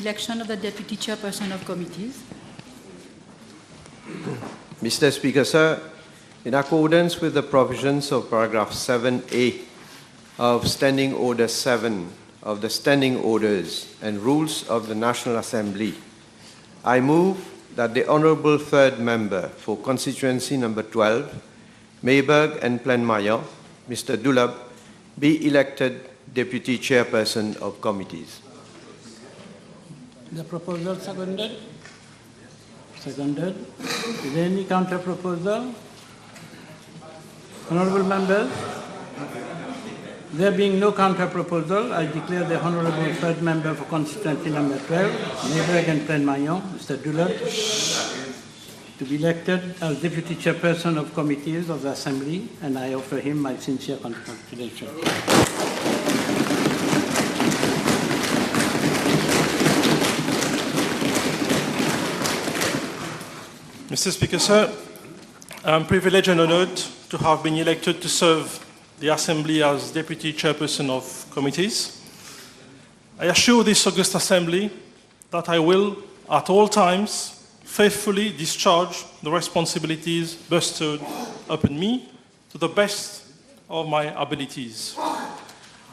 Election of the Deputy Chairperson of Committees. Mr. Speaker, sir, in accordance with the provisions of paragraph 7A of Standing Order 7 of the Standing Orders and Rules of the National Assembly, I move that the Honourable Third Member for Constituency Number 12, Mayberg and Planmayor, Mr. Dulab, be elected Deputy Chairperson of Committees. The proposal seconded? Seconded. Is there any counter proposal? Honourable members, there being no counter proposal, I declare the Honourable Third Member for Constituency Number 12, Mayberg and Planmayor, Mr. Dulab, to be elected as Deputy Chairperson of Committees of the Assembly, and I offer him my sincere congratulations. Mr. Speaker, sir, I'm privileged and honored to have been elected to serve the Assembly as Deputy Chairperson of Committees. I assure this august Assembly that I will, at all times, faithfully discharge the responsibilities bestowed upon me to the best of my abilities.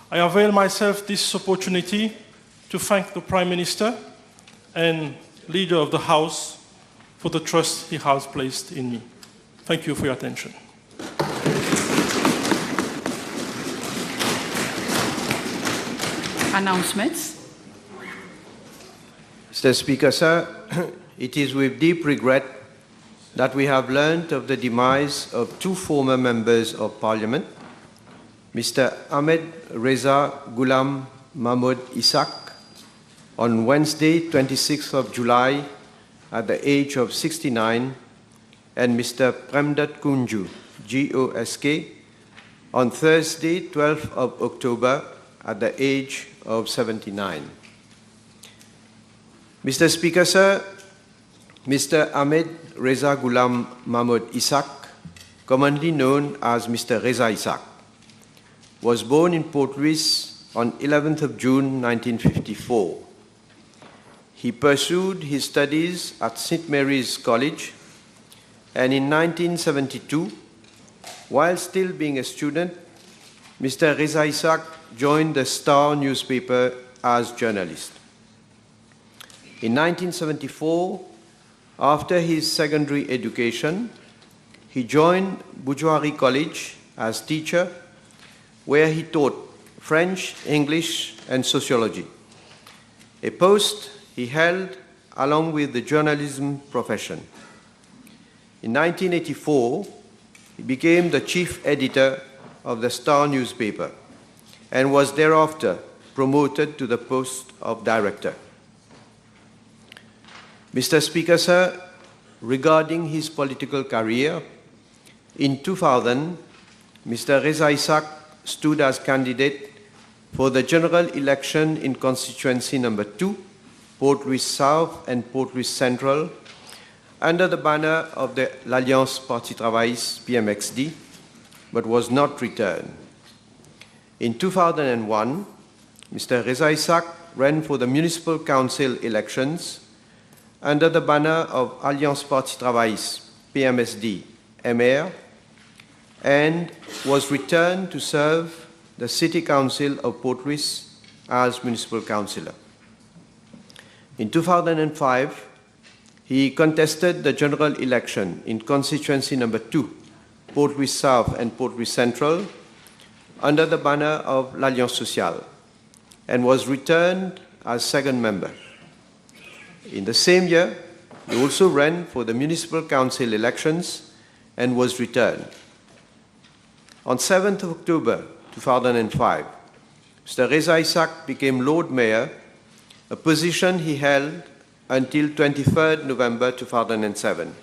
I avail myself this opportunity to thank the Prime Minister and Leader of the House for the trust he has placed in me. Thank you for your attention. Announcements. Mr. Speaker, sir, it is with deep regret that we have learned of the demise of two former members of Parliament, Mr. Ahmed Reza Ghulam Mahmoud Ishaq, on Wednesday, 26th of July, at the age of 69, and Mr. Premdat Kunju, GOSK, on Thursday, 12th of October, at the age of 79. Mr. Speaker, sir, Mr. Ahmed Reza Ghulam Mahmoud Ishaq, commonly known as Mr. Reza Ishaq, was born in Port Louis on 11th of June 1954. He pursued his studies at St. Mary's College, and in 1972, while still being a student, Mr. Reza Ishaq joined the Star newspaper as journalist. In 1974, after his secondary education, he joined Bujwari College as teacher, where he taught French, English, and sociology, a post he held along with the journalism profession. In 1984, he became the chief editor of the Star newspaper and was thereafter promoted to the post of director. Mr. Speaker, sir, regarding his political career, in 2000, Mr. Reza Ishaq stood as candidate for the general election in constituency number 2, Port Louis South and Port Louis Central, under the banner of the l'Alliance Parti Travailliste PMXD, but was not returned. In 2001, Mr. Reza Ishaq ran for the municipal council elections under the banner of Alliance Parti Travailliste PMSD MR, and was returned to serve the City Council of Port Louis as municipal councillor. In 2005, he contested the general election in constituency number 2, Port Louis South and Port Louis Central, under the banner of l'Alliance Sociale, and was returned as second member. In the same year, he also ran for the municipal council elections and was returned. On 7th of October 2005, Mr. Reza Isaac became Lord Mayor, a position he held until 23rd November 2007.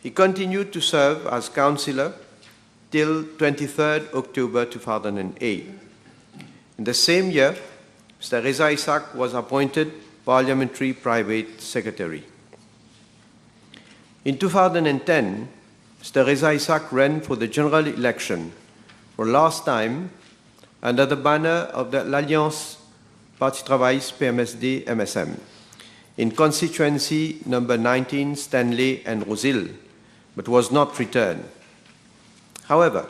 He continued to serve as councillor till 23rd October 2008. In the same year, Mr. Reza Isaac was appointed Parliamentary Private Secretary. In 2010, Mr. Reza Isaac ran for the general election for last time under the banner of the l'Alliance Parti Travailliste PMSD MSM in constituency number 19 Stanley and Rosil, but was not returned. However,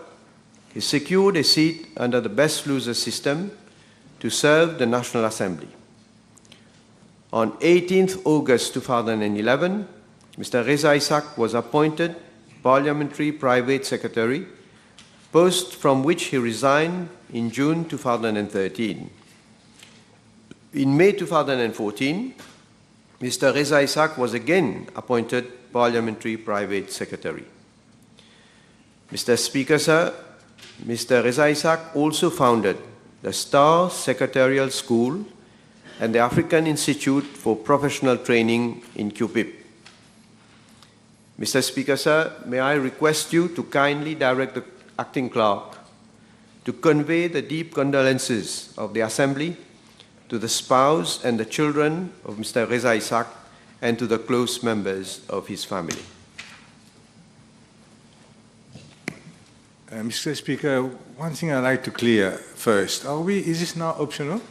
he secured a seat under the best loser system to serve the National Assembly. On 18th August 2011, Mr. Reza Isaac was appointed Parliamentary Private Secretary, post from which he resigned in June 2013. In May 2014, Mr. Reza Isaac was again appointed Parliamentary Private Secretary. Mr. Speaker, sir, Mr. Reza Isaac also founded the Star Secretarial School and the African Institute for Professional Training in QPIP. Mr. Speaker, sir, may I request you to kindly direct the acting clerk to convey the deep condolences of the Assembly to the spouse and the children of Mr. Reza Isaac and to the close members of his family. Mr. Speaker, one thing I'd like to clear first. Is this now optional?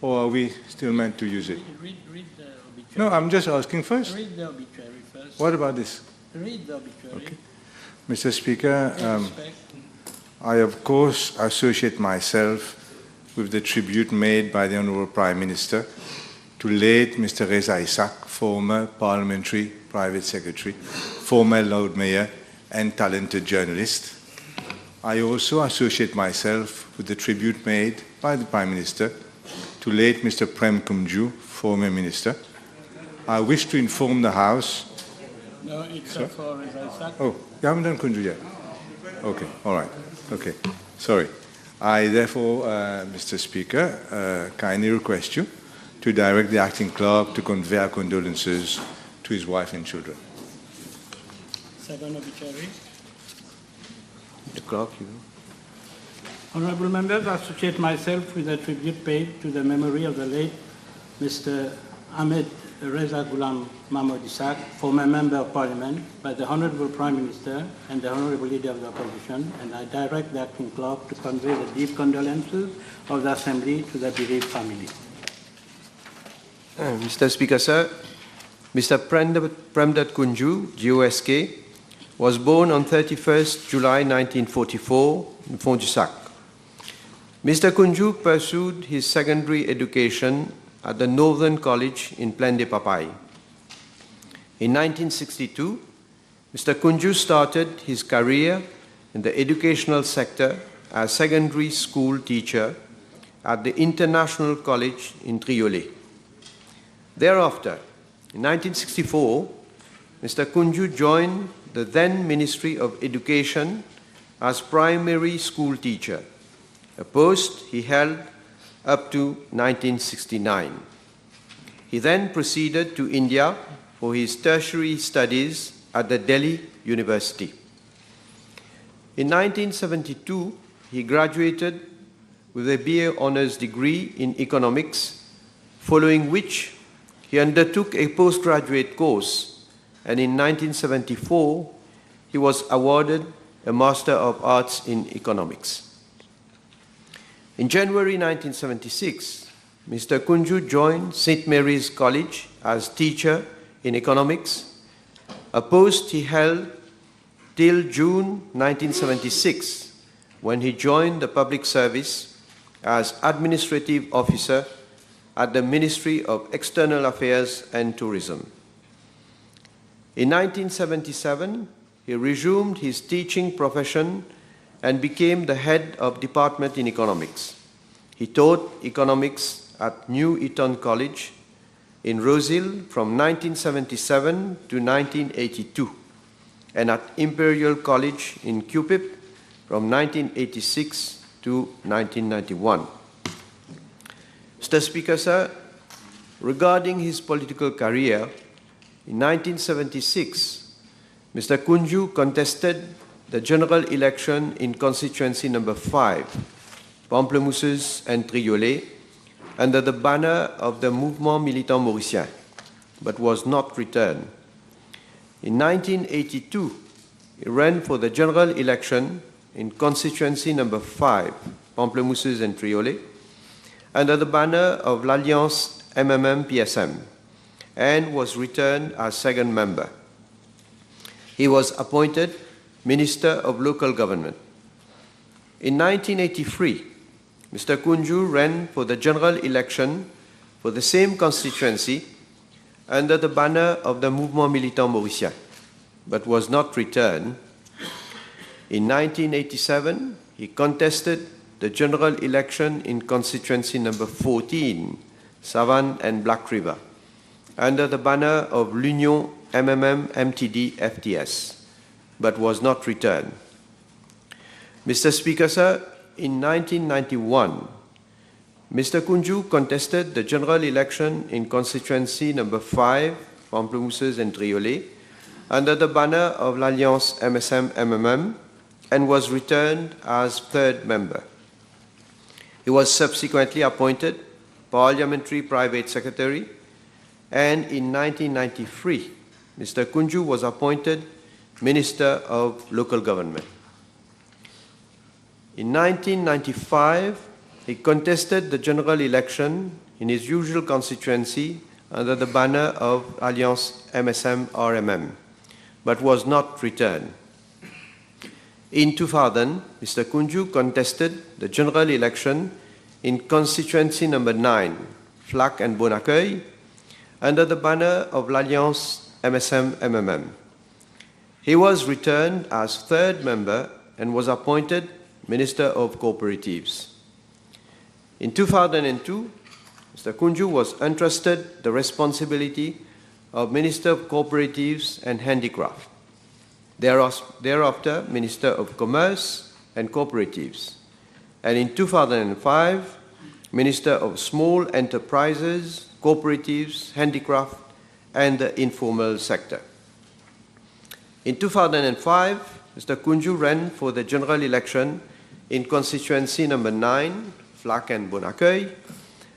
Or are we still meant to use it? Read the obituary. No, I'm just asking first. Read the obituary first. What about this? Read the obituary. Okay. Mr. Speaker, Respect. I of course associate myself with the tribute made by the Honourable Prime Minister to late Mr. Reza Isaac, former Parliamentary Private Secretary, former Lord Mayor and talented journalist. I also associate myself with the tribute made by the Prime Minister to late Mr. Prem Kumju, former Minister. I wish to inform the House. No, it's for Reza Isaac. Oh, you haven't done Kunju yet? Okay, all right. Okay, sorry. I therefore, Mr. Speaker, kindly request you to direct the acting clerk to convey our condolences to his wife and children. Second obituary. The clerk, you know. Honourable members, I associate myself with the tribute paid to the memory of the late Mr. Ahmed Reza Ghulam Mahmoud Isaac, former Member of Parliament, by the Honourable Prime Minister and the Honourable Leader of the Opposition, and I direct the acting clerk to convey the deep condolences of the Assembly to the bereaved family. Mr. Speaker, sir, Mr. Premdat Kunju, GOSK, was born on 31st July 1944 in Fond-du-Sac. Mr. Kunju pursued his secondary education at the Northern College in Plaine des Papayes. In 1962, Mr. Kunju started his career in the educational sector as secondary school teacher at the International College in Triolet. Thereafter, in 1964, Mr. Kunju joined the then Ministry of Education as primary school teacher, a post he held up to 1969. He then proceeded to India for his tertiary studies at the Delhi University. In 1972, he graduated with a BA Honours degree in economics, following which he undertook a postgraduate course, and in 1974, he was awarded a Master of Arts in Economics. In January 1976, Mr. Kunju joined St. Mary's College as teacher in economics, a post he held till June 1976, when he joined the public service as administrative officer at the Ministry of External Affairs and Tourism. In 1977, he resumed his teaching profession and became the head of department in economics. He taught economics at New Eton College in Rosehill from 1977 to 1982, and at Imperial College in Cupid from 1986 to 1991. Mr. Speaker, sir, regarding his political career, in 1976, Mr. Kunju contested the general election in constituency number 5, Pamplemousses and Triolet, under the banner of the Mouvement Militant Mauricien, but was not returned. In 1982, he ran for the general election in constituency number 5, Pamplemousses and Triolet, under the banner of l'Alliance MMM-PSM, and was returned as second member. He was appointed Minister of Local Government. In 1983, Mr. Kunju ran for the general election for the same constituency under the banner of the Mouvement Militant Mauricien, but was not returned. In 1987, he contested the general election in constituency number 14, Savane and Black River, under the banner of l'Union MMM-MTD-FTS, but was not returned. Mr. Speaker, sir, in 1991, Mr. Kunju contested the general election in constituency number 5, Pamplemousses and Triolet, under the banner of l'Alliance MSM-MMM, and was returned as third member. He was subsequently appointed Parliamentary Private Secretary, and in 1993, Mr. Kunju was appointed Minister of Local Government. In 1995, he contested the general election in his usual constituency under the banner of Alliance MSM-RMM, but was not returned. In 2000, Mr. Kunju contested the general election in constituency number 9, Flac and Bonaccueil, under the banner of l'Alliance MSM-MMM. He was returned as third member and was appointed Minister of Cooperatives. In 2002, Mr. Kunju was entrusted the responsibility of Minister of Cooperatives and Handicraft. Thereafter, Minister of Commerce and Cooperatives. And in 2005, Minister of Small Enterprises, Cooperatives, Handicraft, and the Informal Sector. In 2005, Mr. Kunju ran for the general election in constituency number 9, Flac and Bonaccueil,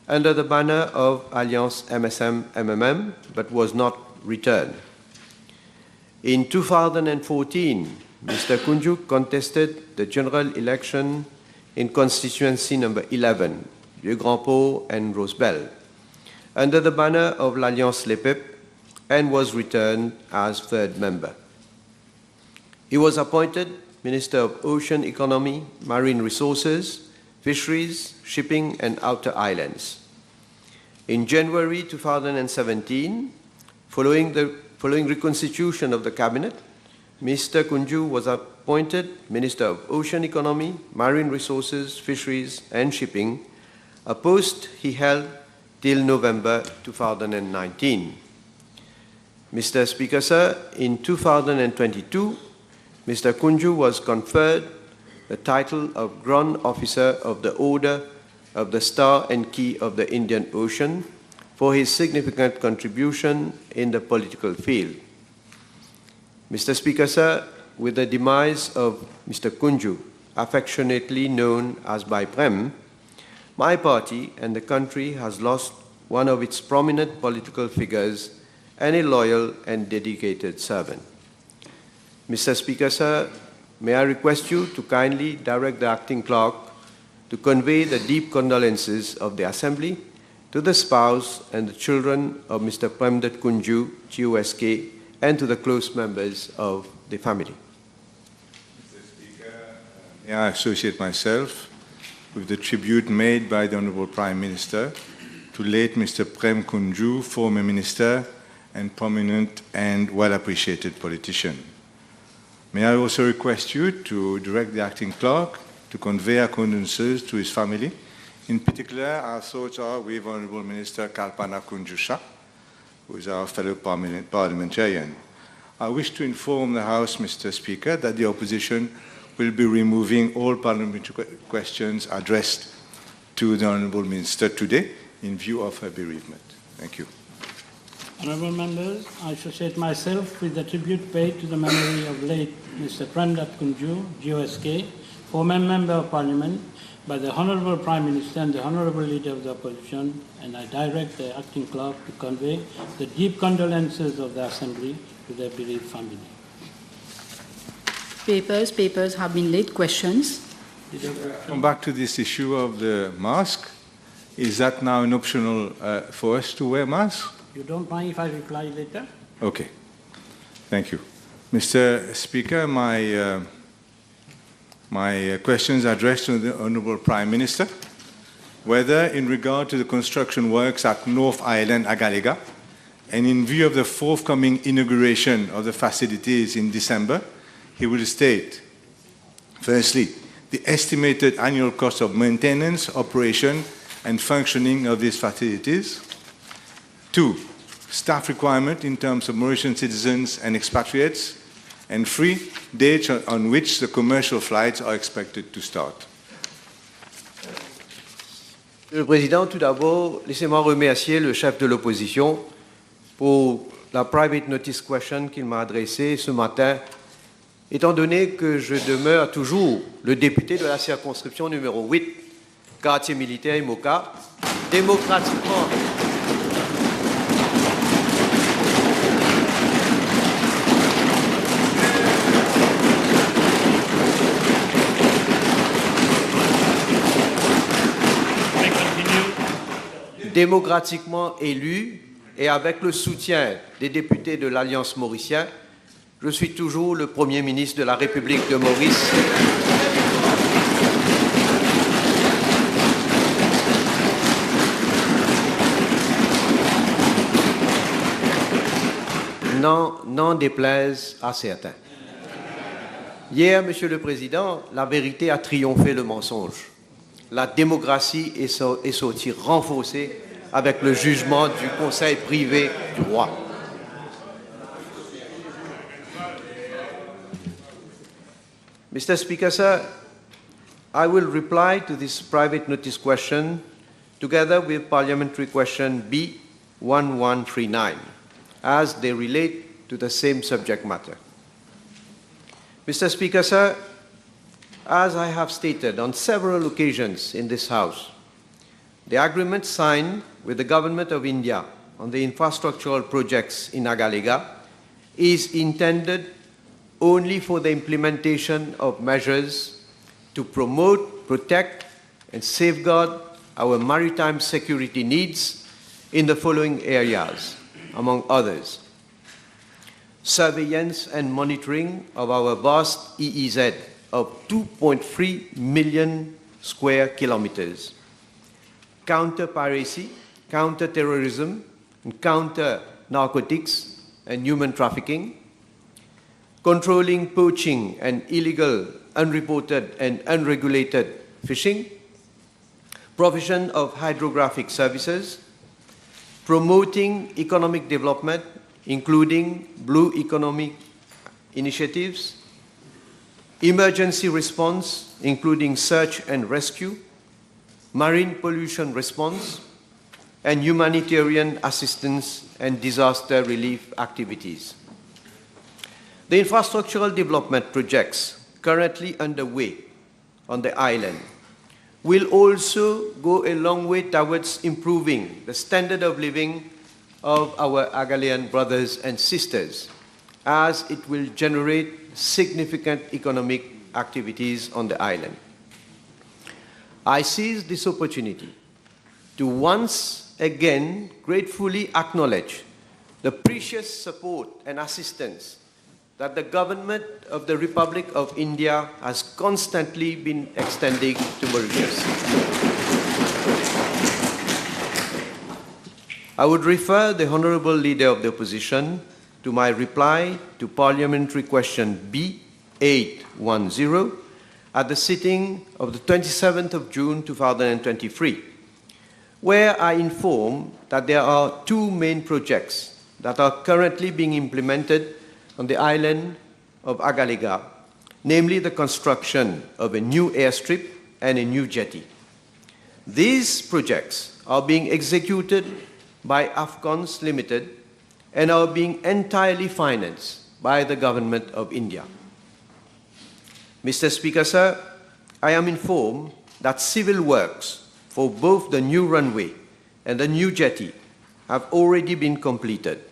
under the banner of Alliance MSM-MMM, but was not returned. In 2014, Mr. Kunju contested the general election in constituency number 11, Vieux-Grand-Pont and Rosebel, under the banner of l'Alliance Les Peuples, and was returned as third member. He was appointed Minister of Ocean Economy, Marine Resources, Fisheries, Shipping, and Outer Islands. In January 2017, following reconstitution of the cabinet, Mr. Kunju was appointed Minister of Ocean Economy, Marine Resources, Fisheries, and Shipping, a post he held till November 2019. Mr. Speaker, sir, in 2022, Mr. Kunju was conferred the title of Grand Officer of the Order of the Star and Key of the Indian Ocean for his significant contribution in the political field. Mr. Speaker, sir, with the demise of Mr. Kunju, affectionately known as Bhai Prem, my party and the country has lost one of its prominent political figures and a loyal and dedicated servant. Mr. Speaker, sir, may I request you to kindly direct the acting clerk to convey the deep condolences of the Assembly to the spouse and the children of Mr. Premdat Kunju, GOSK, and to the close members of the family. Mr. Speaker, may I associate myself with the tribute made by the Honourable Prime Minister to late Mr. Prem Kunju, former minister and prominent and well-appreciated politician. May I also request you to direct the acting clerk to convey our condolences to his family. In particular, our thoughts are with Honourable Minister Kalpana Kunju, who is our fellow parliamentarian. I wish to inform the House, Mr. Speaker, that the opposition will be removing all parliamentary questions addressed to the Honourable Minister today in view of her bereavement. Thank you. Honourable members, I associate myself with the tribute paid to the memory of late Mr. Prandat Kunju, GOSK, former Member of Parliament, by the Honourable Prime Minister and the Honourable Leader of the Opposition, and I direct the acting clerk to convey the deep condolences of the Assembly to their bereaved family. Papers have been laid. Questions? Come back to this issue of the mask. Is that now an optional for us to wear masks? You don't mind if I reply later? Okay. Thank you. Mr. Speaker, my questions are addressed to the Honourable Prime Minister, whether in regard to the construction works at North Island, Agalega, and in view of the forthcoming inauguration of the facilities in December, he will state, firstly, the estimated annual cost of maintenance, operation, and functioning of these facilities. 2, staff requirement in terms of Mauritian citizens and expatriates. And 3, dates on which the commercial flights are expected to start. Monsieur le Président, tout d'abord, laissez-moi remercier le chef de l'opposition pour la private notice question qu'il m'a adressée ce matin, étant donné que je demeure toujours le député de la circonscription numéro 8, quartier militaire Imoca, démocratiquement élu et avec le soutien des députés de l'Alliance mauricienne, je suis toujours le Premier ministre de la République de Maurice. N'en déplaise à certains. Hier, Monsieur le Président, la vérité a triomphé le mensonge. La démocratie est sortie renforcée avec le jugement du Conseil privé du roi. Mr. Speaker, sir, I will reply to this private notice question together with parliamentary question B1139 as they relate to the same subject matter. Mr. Speaker, sir, as I have stated on several occasions in this House, the agreement signed with the Government of India on the infrastructural projects in Agalega is intended only for the implementation of measures to promote, protect, and safeguard our maritime security needs in the following areas, among others: surveillance and monitoring of our vast EEZ of 2.3 million square kilometers, counter-piracy, counter-terrorism, and counter-narcotics and human trafficking, controlling poaching and illegal, unreported and unregulated fishing, provision of hydrographic services, promoting economic development, including blue economic initiatives, emergency response, including search and rescue, marine pollution response, and humanitarian assistance and disaster relief activities. The infrastructural development projects currently underway on the island will also go a long way towards improving the standard of living of our Agalean brothers and sisters, as it will generate significant economic activities on the island. I seize this opportunity to once again gratefully acknowledge the precious support and assistance that the government of the Republic of India has constantly been extending to Mauritius. I would refer the Honourable Leader of the Opposition to my reply to Parliamentary Question B810 at the sitting of the 27th of June 2023, where I inform that there are two main projects that are currently being implemented on the island of Agalega, namely the construction of a new airstrip and a new jetty. These projects are being executed by Afghans Limited and are being entirely financed by the Government of India. Mr. Speaker, sir, I am informed that civil works for both the new runway and the new jetty have already been completed.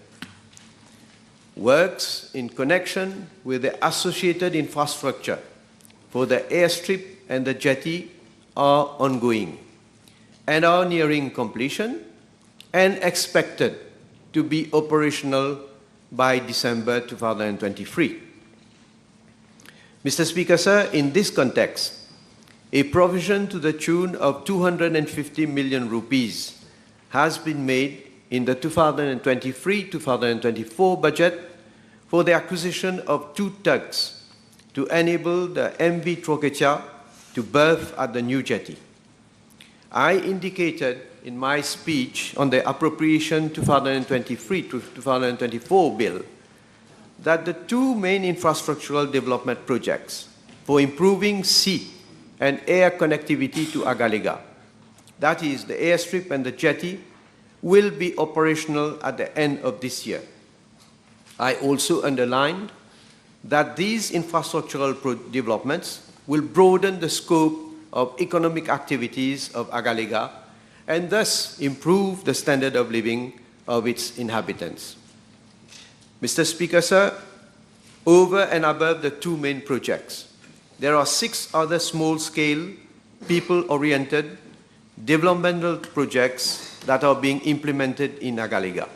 Works in connection with the associated infrastructure for the airstrip and the jetty are ongoing and are nearing completion and expected to be operational by December 2023. Mr. Speaker, sir, in this context, a provision to the tune of 250 million rupees has been made in the 2023-2024 budget for the acquisition of two tugs to enable the MV Trokecha to berth at the new jetty. I indicated in my speech on the appropriation 2023-2024 bill that the two main infrastructural development projects for improving sea and air connectivity to Agalega, that is the airstrip and the jetty, will be operational at the end of this year. I also underlined that these infrastructural developments will broaden the scope of economic activities of Agalega and thus improve the standard of living of its inhabitants. Mr. Speaker, sir, over and above the two main projects, there are 6 other small-scale, people-oriented developmental projects that are being implemented in Agalega.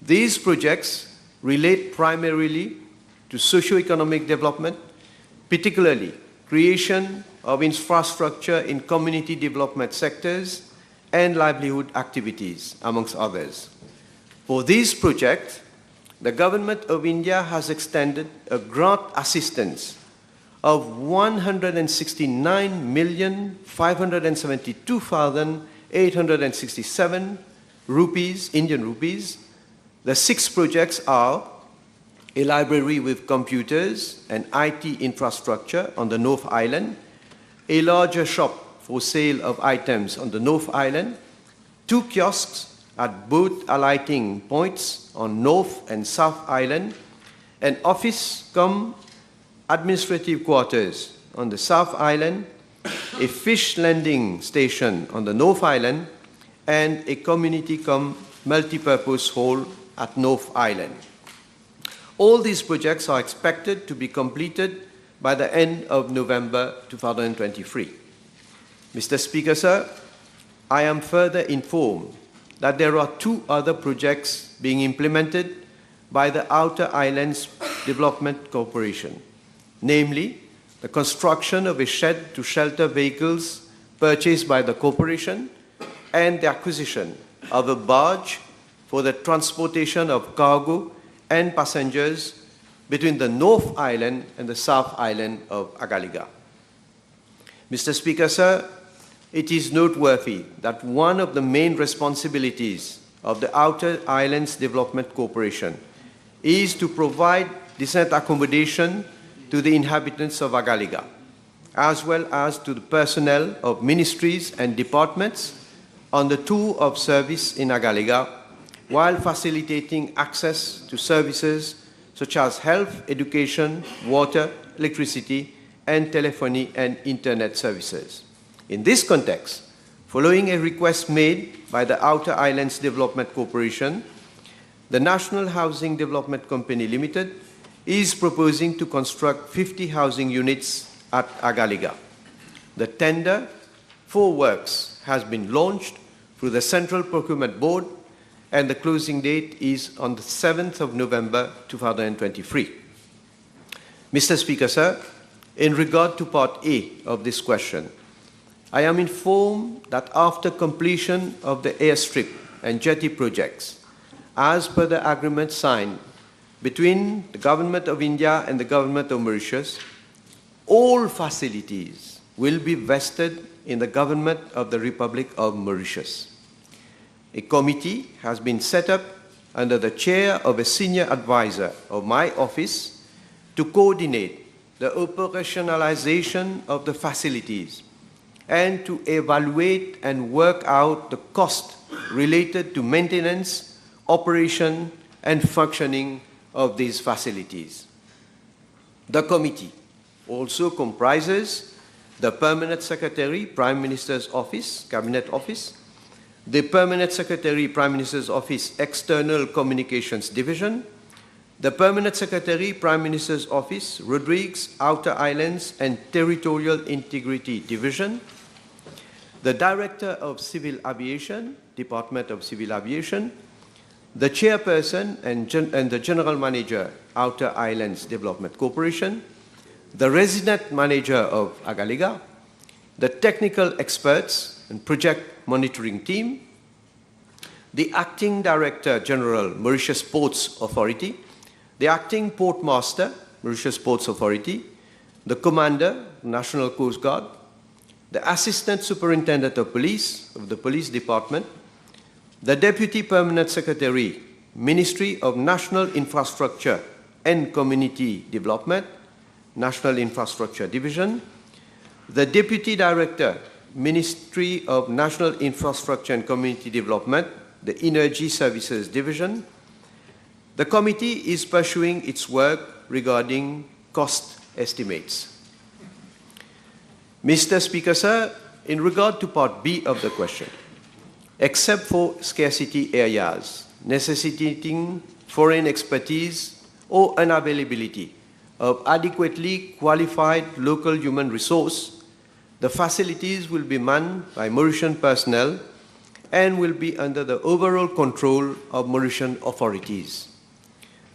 These projects relate primarily to socio-economic development, particularly creation of infrastructure in community development sectors and livelihood activities, amongst others. For these projects, the Government of India has extended a grant assistance of 169,572,867 rupees, Indian rupees. The 6 projects are a library with computers and IT infrastructure on the North Island, a larger shop for sale of items on the North Island, 2 kiosks at both alighting points on North and South Island, an office cum administrative quarters on the South Island, a fish landing station on the North Island, and a community cum multi-purpose hall at North Island. All these projects are expected to be completed by the end of November 2023. Mr. Speaker, sir, I am further informed that there are 2 other projects being implemented by the Outer Islands Development Corporation, namely the construction of a shed to shelter vehicles purchased by the corporation and the acquisition of a barge for the transportation of cargo and passengers between the North Island and the South Island of Agalega. Mr. Speaker, sir, it is noteworthy that one of the main responsibilities of the Outer Islands Development Corporation is to provide decent accommodation to the inhabitants of Agalega, as well as to the personnel of ministries and departments on the tour of service in Agalega, while facilitating access to services such as health, education, water, electricity, and telephony and internet services. In this context, following a request made by the Outer Islands Development Corporation, the National Housing Development Company Limited is proposing to construct 50 housing units at Agalega. The tender for works has been launched through the Central Procurement Board, and the closing date is on the 7th of November 2023. Mr. Speaker, sir, in regard to Part A of this question, I am informed that after completion of the airstrip and jetty projects, as per the agreement signed between the Government of India and the Government of Mauritius, all facilities will be vested in the Government of the Republic of Mauritius. A committee has been set up under the chair of a senior advisor of my office to coordinate the operationalization of the facilities and to evaluate and work out the cost related to maintenance, operation, and functioning of these facilities. The committee also comprises the Permanent Secretary, Prime Minister's Office, Cabinet Office, the Permanent Secretary, Prime Minister's Office, External Communications Division, the Permanent Secretary, Prime Minister's Office, Rodrigues, Outer Islands and Territorial Integrity Division, the Director of Civil Aviation, Department of Civil Aviation, the Chairperson and the General Manager, Outer Islands Development Corporation, the Resident Manager of Agalega, the Technical Experts and Project Monitoring Team, the Acting Director General, Mauritius Ports Authority, the Acting Port Master, Mauritius Ports Authority, the Commander, National Coast Guard, the Assistant Superintendent of Police of the Police Department, the Deputy Permanent Secretary, Ministry of National Infrastructure and Community Development, National Infrastructure Division, the Deputy Director, Ministry of National Infrastructure and Community Development, the Energy Services Division. The committee is pursuing its work regarding cost estimates. Mr. Speaker, sir, in regard to Part B of the question, except for scarcity areas necessitating foreign expertise or unavailability of adequately qualified local human resource, the facilities will be manned by Mauritian personnel and will be under the overall control of Mauritian authorities.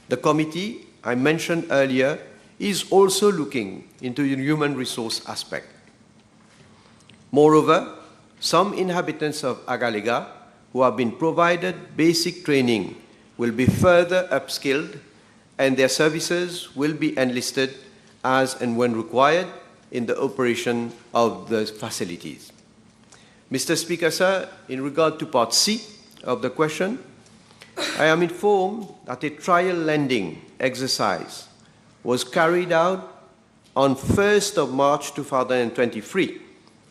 The committee I mentioned earlier is also looking into the human resource aspect. Moreover, some inhabitants of Agalega who have been provided basic training will be further upskilled and their services will be enlisted as and when required in the operation of the facilities. Mr. Speaker, sir, in regard to Part C of the question, I am informed that a trial landing exercise was carried out on 1st of March 2023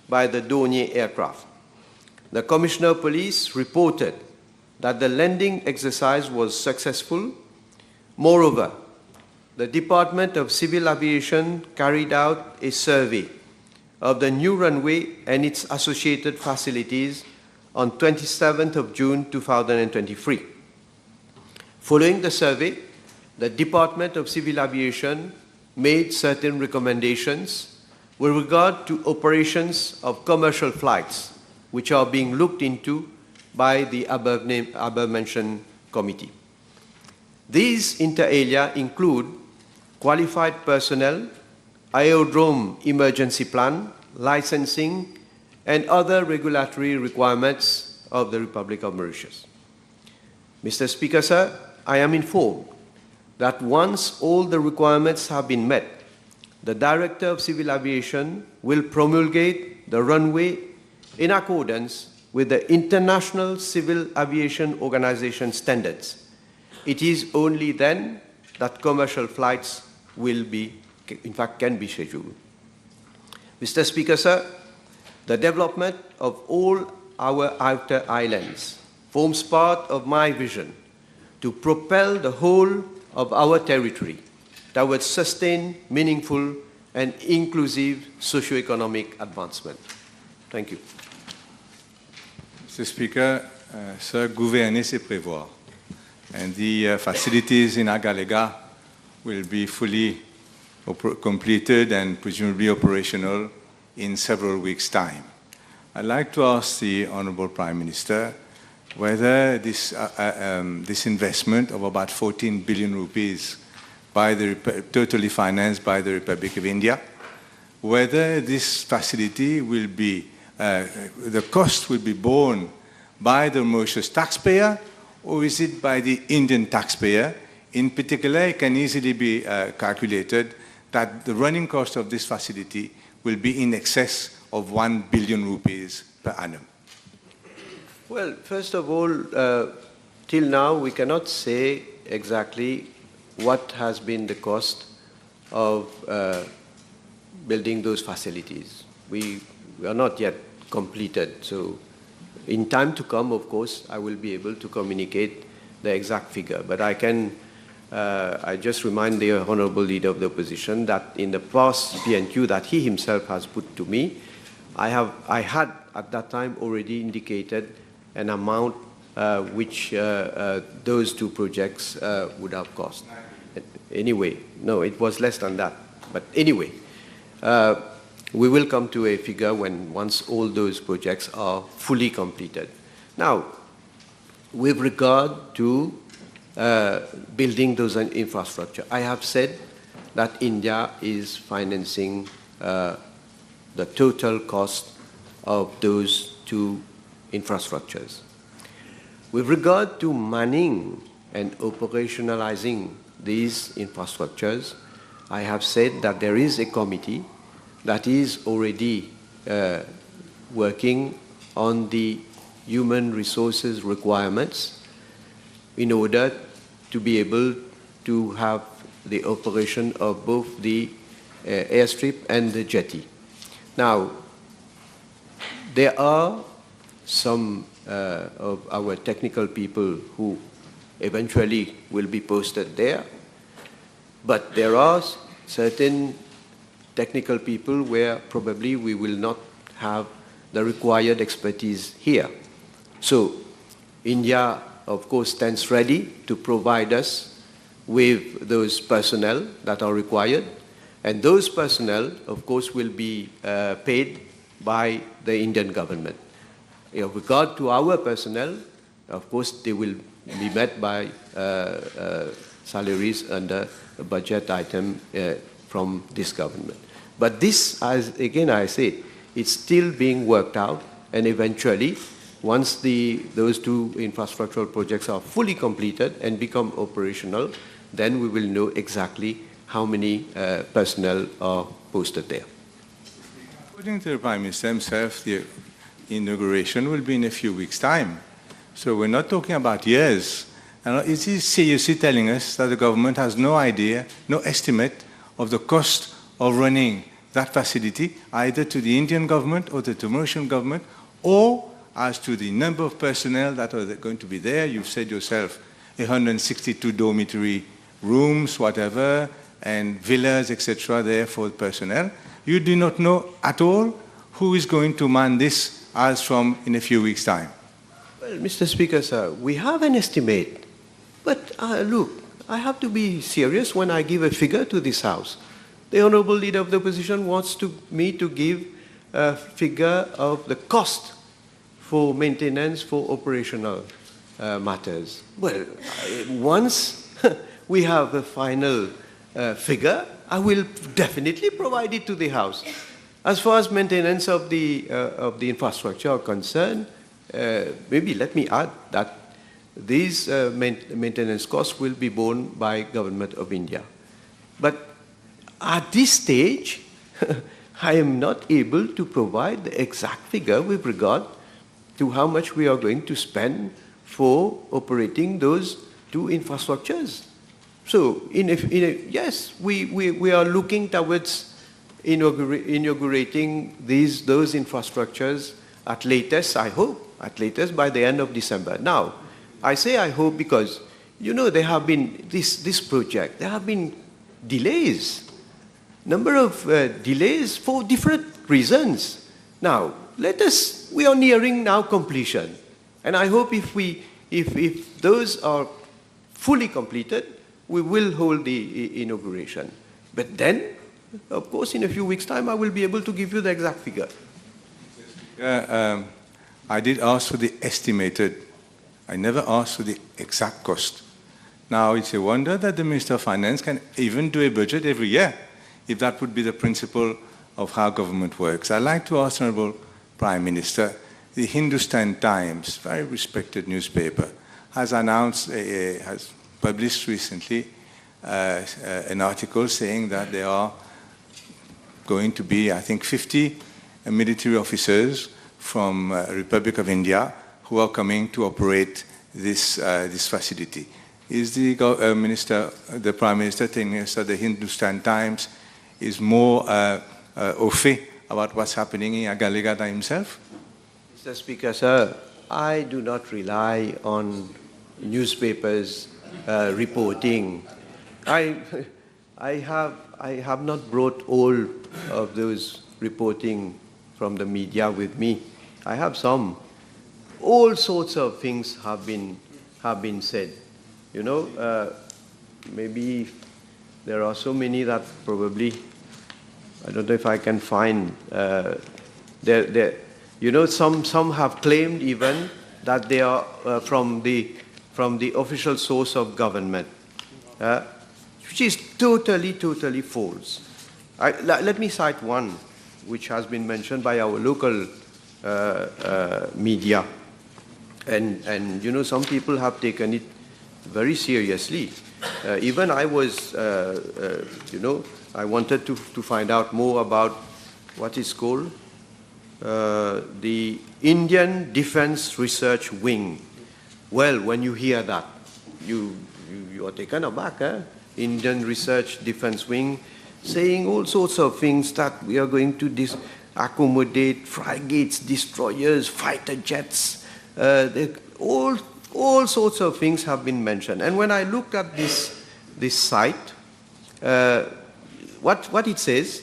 by the Dossier aircraft. The Commissioner of Police reported that the landing exercise was successful. Moreover, the Department of Civil Aviation carried out a survey of the new runway and its associated facilities on 27th of June 2023. Following the survey, the Department of Civil Aviation made certain recommendations with regard to operations of commercial flights, which are being looked into by the above-mentioned committee. These inter alia include qualified personnel, aerodrome emergency plan, licensing, and other regulatory requirements of the Republic of Mauritius. Mr. Speaker, sir, I am informed that once all the requirements have been met, the Director of Civil Aviation will promulgate the runway in accordance with the International Civil Aviation Organization standards. It is only then that commercial flights will be, in fact, can be scheduled. Mr. Speaker, sir, the development of all our outer islands forms part of my vision to propel the whole of our territory towards sustained, meaningful, and inclusive socio-economic advancement. Thank you. Mr. Speaker, sir, gouverner, c'est prévoir. And the facilities in Agalega will be fully completed and presumably operational in several weeks' time. I'd like to ask the Honorable Prime Minister whether this investment of about 14 billion rupees totally financed by the Republic of India, whether this facility will be, the cost will be borne by the Mauritius taxpayer, or is it by the Indian taxpayer? In particular, it can easily be calculated that the running cost of this facility will be in excess of 1 billion rupees per annum. Well, first of all, till now we cannot say exactly what has been the cost of building those facilities. We are not yet completed, so in time to come, of course, I will be able to communicate the exact figure. But I just remind the Honorable Leader of the Opposition that in the past PNQ that he himself has put to me, I had at that time already indicated an amount which those two projects would have cost. Anyway, no, it was less than that. But anyway, we will come to a figure once all those projects are fully completed. Now, with regard to building those infrastructure, I have said that India is financing the total cost of those two infrastructures. With regard to manning and operationalizing these infrastructures, I have said that there is a committee that is already working on the human resources requirements in order to be able to have the operation of both the airstrip and the jetty. Now, there are some of our technical people who eventually will be posted there, but there are certain technical people where probably we will not have the required expertise here. So India, of course, stands ready to provide us with those personnel that are required, and those personnel, of course, will be paid by the Indian government. In regard to our personnel, of course, they will be met by salaries under a budget item from this government. But this, as again I say, it's still being worked out, and eventually, once those two infrastructural projects are fully completed and become operational, then we will know exactly how many personnel are posted there. According to the Prime Minister himself, the inauguration will be in a few weeks' time. So we're not talking about years. And is he seriously telling us that the government has no idea, no estimate of the cost of running that facility, either to the Indian government or to the Mauritian government, or as to the number of personnel that are going to be there? You've said yourself 162 dormitory rooms, whatever, and villas, etc., there for the personnel. You do not know at all who is going to man this as from in a few weeks' time. Well, Mr. Speaker, sir, we have an estimate. But look, I have to be serious when I give a figure to this House. The Honourable Leader of the Opposition wants me to give a figure of the cost for maintenance, for operational matters. Well, once we have a final figure, I will definitely provide it to the House. As far as maintenance of the infrastructure are concerned, maybe let me add that these maintenance costs will be borne by Government of India. But at this stage, I am not able to provide the exact figure with regard to how much we are going to spend for operating those two infrastructures. So, yes, we are looking towards inaugurating those infrastructures at latest, I hope, at latest by the end of December. Now, I say I hope because, you know, there have been, this project, there have been delays, number of delays for different reasons. Now, we are nearing now completion. And I hope if those are fully completed, we will hold the inauguration. But then, of course, in a few weeks' time, I will be able to give you the exact figure. I did ask for the estimated. I never asked for the exact cost. Now, it's a wonder that the Minister of Finance can even do a budget every year, if that would be the principle of how government works. I'd like to ask the Honourable Prime Minister, the Hindustan Times, very respected newspaper, has announced, has published recently an article saying that there are going to be, I think, 50 military officers from Republic of India who are coming to operate this facility. Is the the Prime Minister telling us that the Hindustan Times is more au fait about what's happening in Agalega than himself? Mr. Speaker, sir, I do not rely on newspapers reporting. I have not brought all of those reporting from the media with me. I have some. All sorts of things have been said. You know, maybe there are so many that probably, I don't know if I can find, you know, some have claimed even that they are from the official source of government, which is totally false. Let me cite one which has been mentioned by our local media, and you know, some people have taken it very seriously. Even I was, you know, I wanted to find out more about what is called the Indian Defense Research Wing. Well, when you hear that, you are taken aback, eh? Indian Research Defense Wing, saying all sorts of things that we are going to accommodate frigates, destroyers, fighter jets, all sorts of things have been mentioned. And when I looked at this site, what it says,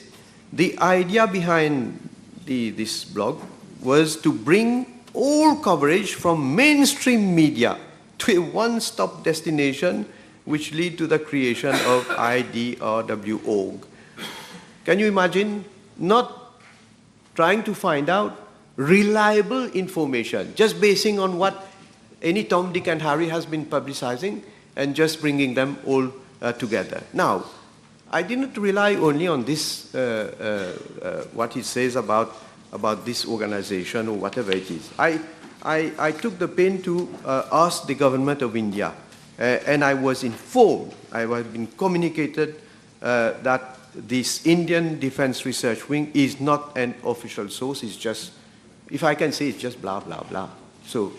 the idea behind this blog was to bring all coverage from mainstream media to a one-stop destination which lead to the creation of IDRW.org. Can you imagine not trying to find out reliable information, just basing on what any Tom, Dick and Harry has been publicizing and just bringing them all together. Now, I didn't rely only on this, what it says about this organization or whatever it is. I took the pain to ask the government of India, and I was informed, I was been communicated that this Indian Defense Research Wing is not an official source, it's just, if I can say, it's just blah, blah, blah. So,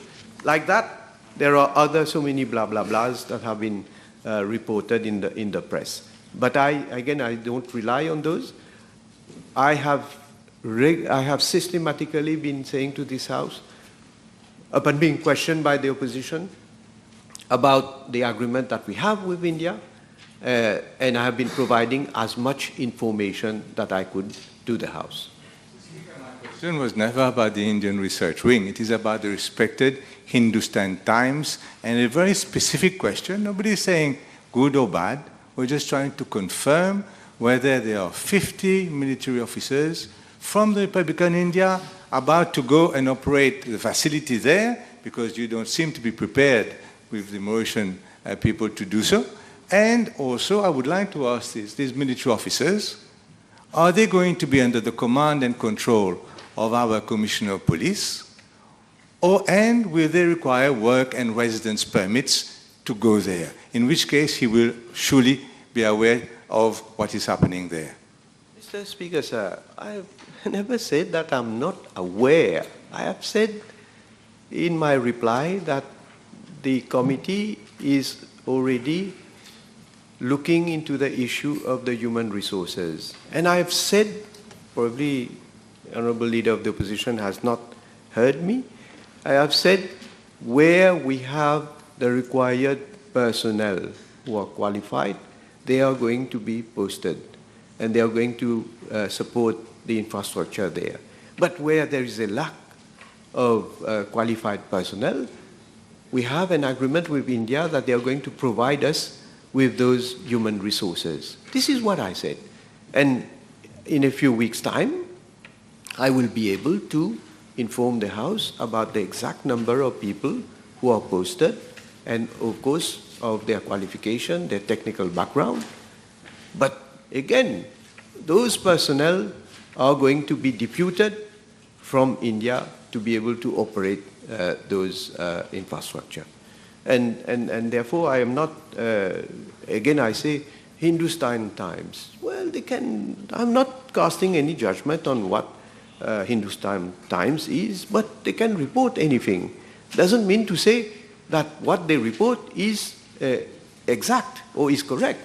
like that, there are so many blah, blah, blahs that have been reported in the press. But I don't rely on those. I have systematically been saying to this House, upon being questioned by the opposition, about the agreement that we have with India, and I have been providing as much information that I could to the House. My question was never about the Indian Research Wing. It is about the respected Hindustan Times, and a very specific question. Nobody is saying good or bad. We're just trying to confirm whether there are 50 military officers from the Republic of India about to go and operate the facility there, because you don't seem to be prepared with the Mauritian people to do so. And also, I would like to ask these military officers, are they going to be under the command and control of our Commissioner of Police? And will they require work and residence permits to go there? In which case, he will surely be aware of what is happening there. Mr. Speaker, sir, I have never said that I'm not aware. I have said in my reply that the committee is already looking into the issue of the human resources. And I have said, probably the Honorable Leader of the Opposition has not heard me, I have said where we have the required personnel who are qualified, they are going to be posted and they are going to support the infrastructure there. But where there is a lack of qualified personnel, we have an agreement with India that they are going to provide us with those human resources. This is what I said. And in a few weeks' time, I will be able to inform the House about the exact number of people who are posted and, of course, of their qualification, their technical background. But again, those personnel are going to be deputed from India to be able to operate those infrastructure. And therefore, I am not, again I say, Hindustan Times. Well, they can, I'm not casting any judgment on what Hindustan Times is, but they can report anything. Doesn't mean to say that what they report is exact or is correct.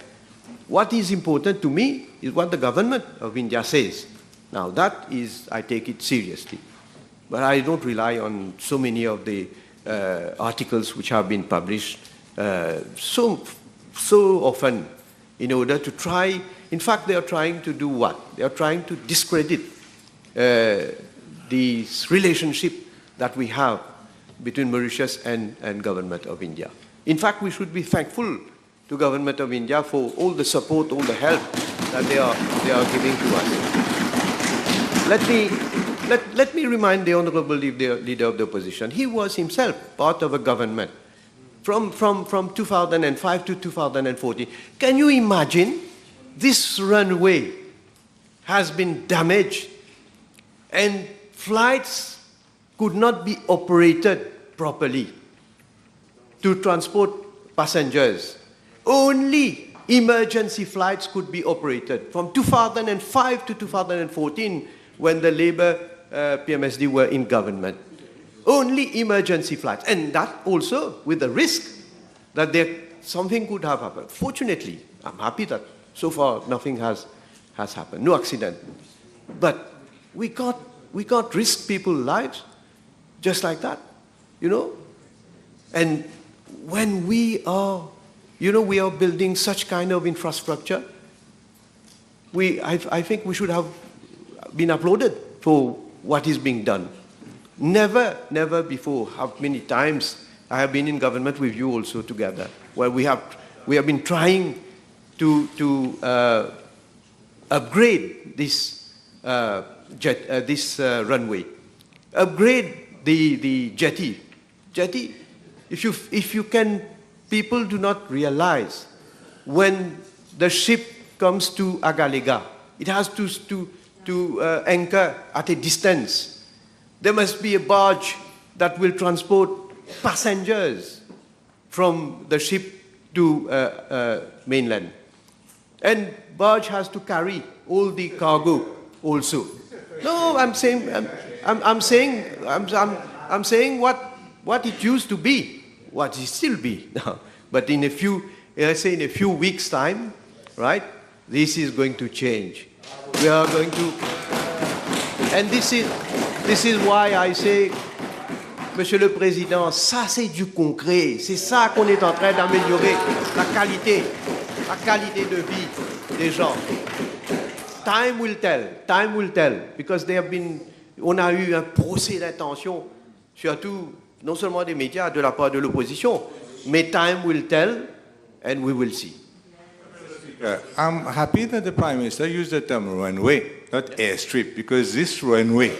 What is important to me is what the government of India says. Now that is, I take it seriously. But I don't rely on so many of the articles which have been published so often in order to try, in fact they are trying to do what? They are trying to discredit this relationship that we have between Mauritius and government of India. In fact, we should be thankful to government of India for all the support, all the help that they are giving to us. Let me remind the Honorable Leader of the Opposition. He was himself part of a government from 2005 to 2014. Can you imagine this runway has been damaged and flights could not be operated properly to transport passengers? Only emergency flights could be operated from 2005 to 2014 when the Labour PMSD were in government. Only emergency flights, and that also with the risk that something could have happened. Fortunately, I'm happy that so far nothing has happened, no accident. But we can't risk people's lives just like that, you know. And when we are building such kind of infrastructure, I think we should have been applauded for what is being done. Never before, how many times I have been in government with you also together, where we have been trying to upgrade this runway, upgrade the jetty. If you can, people do not realize when the ship comes to Agalega, it has to anchor at a distance. There must be a barge that will transport passengers from the ship to mainland. And barge has to carry all the cargo also. No, I'm saying what it used to be, what it still be now. But in a few weeks' time, right, this is going to change. We are going to, and this is why I say, Monsieur le Président, ça c'est du concret. C'est ça qu'on est en train d'améliorer, la qualité de vie des gens. Time will tell, because on a eu un procès d'intention, surtout, non seulement des médias, de la part de l'opposition, mais time will tell, and we will see. I'm happy that the Prime Minister used the term runway, not airstrip, because this runway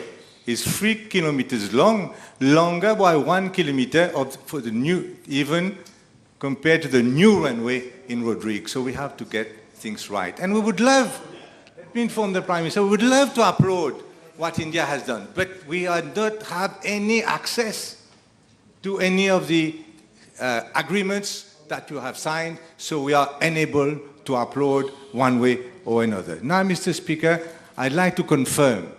is 3 kilometers long, longer by 1 kilometer for the new, even compared to the new runway in Rodrigue. So we have to get things right. And we would love, let me inform the Prime Minister, we would love to applaud what India has done, but we don't have any access to any of the agreements that you have signed, so we are unable to applaud one way or another. Now, Mr. Speaker, I'd like to confirm,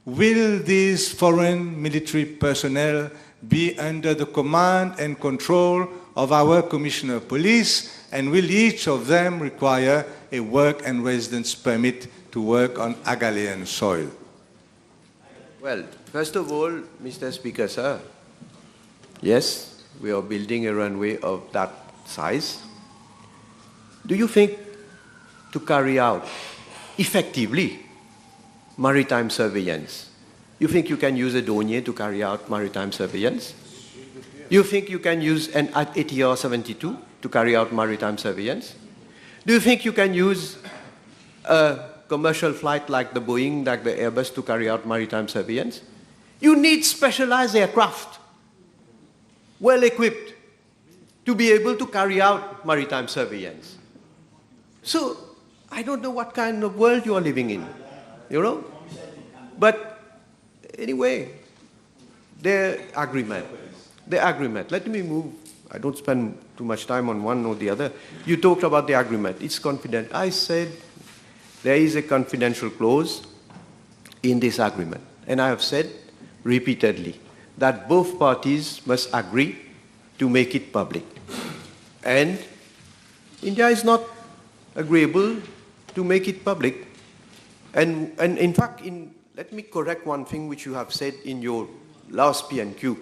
will these foreign military personnel be under the command and control of our Commissioner of Police, and will each of them require a work and residence permit to work on Agalean soil? Well, first of all, Mr. Speaker, sir, yes, we are building a runway of that size. Do you think to carry out effectively maritime surveillance, you think you can use a dossier to carry out maritime surveillance? You think you can use an ATR 72 to carry out maritime surveillance? Do you think you can use a commercial flight like the Boeing, like the Airbus to carry out maritime surveillance? You need specialized aircraft, well equipped, to be able to carry out maritime surveillance. So, I don't know what kind of world you are living in, you know? But anyway, their agreement. The agreement. Let me move. I don't spend too much time on one or the other. You talked about the agreement. It's confidential. I said there is a confidential clause in this agreement. And I have said repeatedly that both parties must agree to make it public. And India is not agreeable to make it public. And in fact, let me correct one thing which you have said in your last P&Q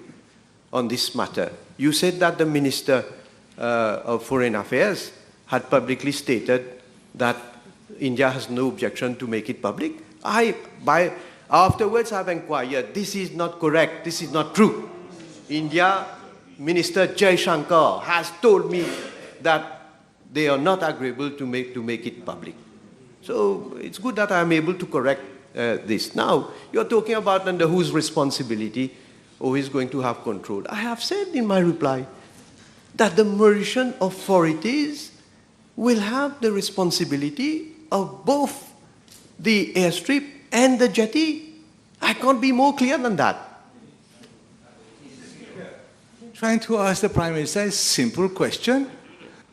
on this matter. You said that the Minister of Foreign Affairs had publicly stated that India has no objection to make it public. Afterwards, I've inquired. This is not correct. This is not true. India, Minister Jai Shankar has told me that they are not agreeable to make it public. So it's good that I'm able to correct this. Now, you're talking about under whose responsibility or who is going to have control. I have said in my reply that the Mauritian authorities will have the responsibility of both the airstrip and the jetty. I can't be more clear than that. Trying to ask the Prime Minister a simple question,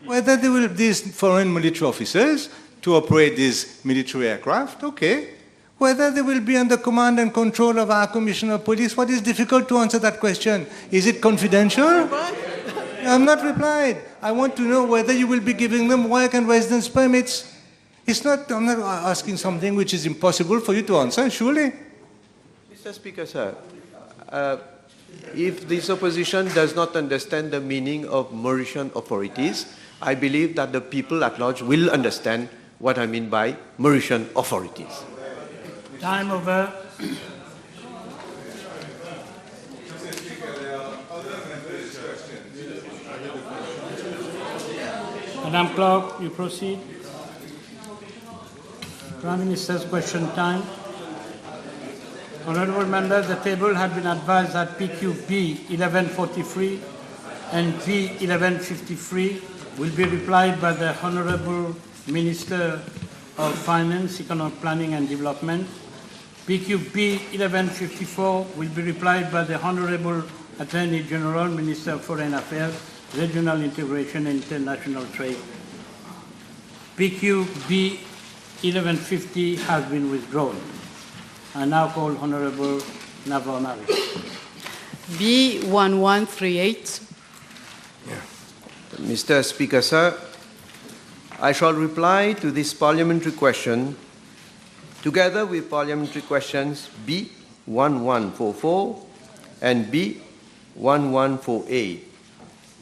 whether there will be these foreign military officers to operate these military aircraft, okay. Whether they will be under command and control of our Commissioner of Police, what is difficult to answer that question? Is it confidential? I have not replied. I want to know whether you will be giving them work and residence permits. I'm not asking something which is impossible for you to answer, surely. Mr. Speaker, sir, if this opposition does not understand the meaning of Mauritian authorities, I believe that the people at large will understand what I mean by Mauritian authorities. Time over. Madam Clerk, you proceed. Prime Minister's question time. Honourable members, the table had been advised that PQB 1143 and V 1153 will be replied by the Honourable Minister of Finance, Economic Planning and Development. PQB 1154 will be replied by the Honourable Attorney General, Minister of Foreign Affairs, Regional Integration and International Trade. PQB 1150 has been withdrawn. I now call Honourable Navarnari. B1138. Mr. Speaker, sir, I shall reply to this parliamentary question together with parliamentary questions B1144 and B1148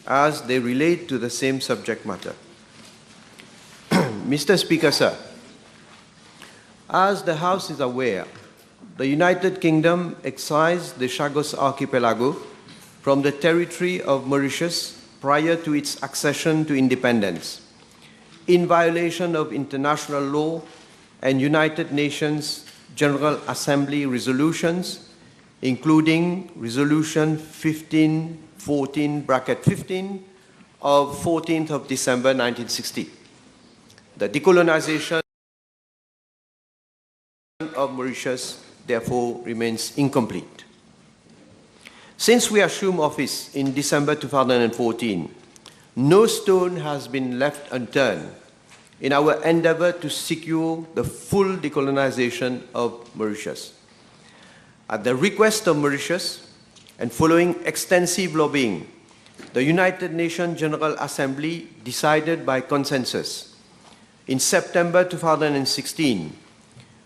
as they relate to the same subject matter. Mr. Speaker, sir, as the House is aware, the United Kingdom excised the Chagos Archipelago from the territory of Mauritius prior to its accession to independence, in violation of international law and United Nations General Assembly resolutions, including Resolution 1514-15 of 14th of December 1960. The decolonization of Mauritius, therefore, remains incomplete. Since we assumed office in December 2014, no stone has been left unturned in our endeavor to secure the full decolonization of Mauritius. At the request of Mauritius and following extensive lobbying, the United Nations General Assembly decided by consensus in September 2016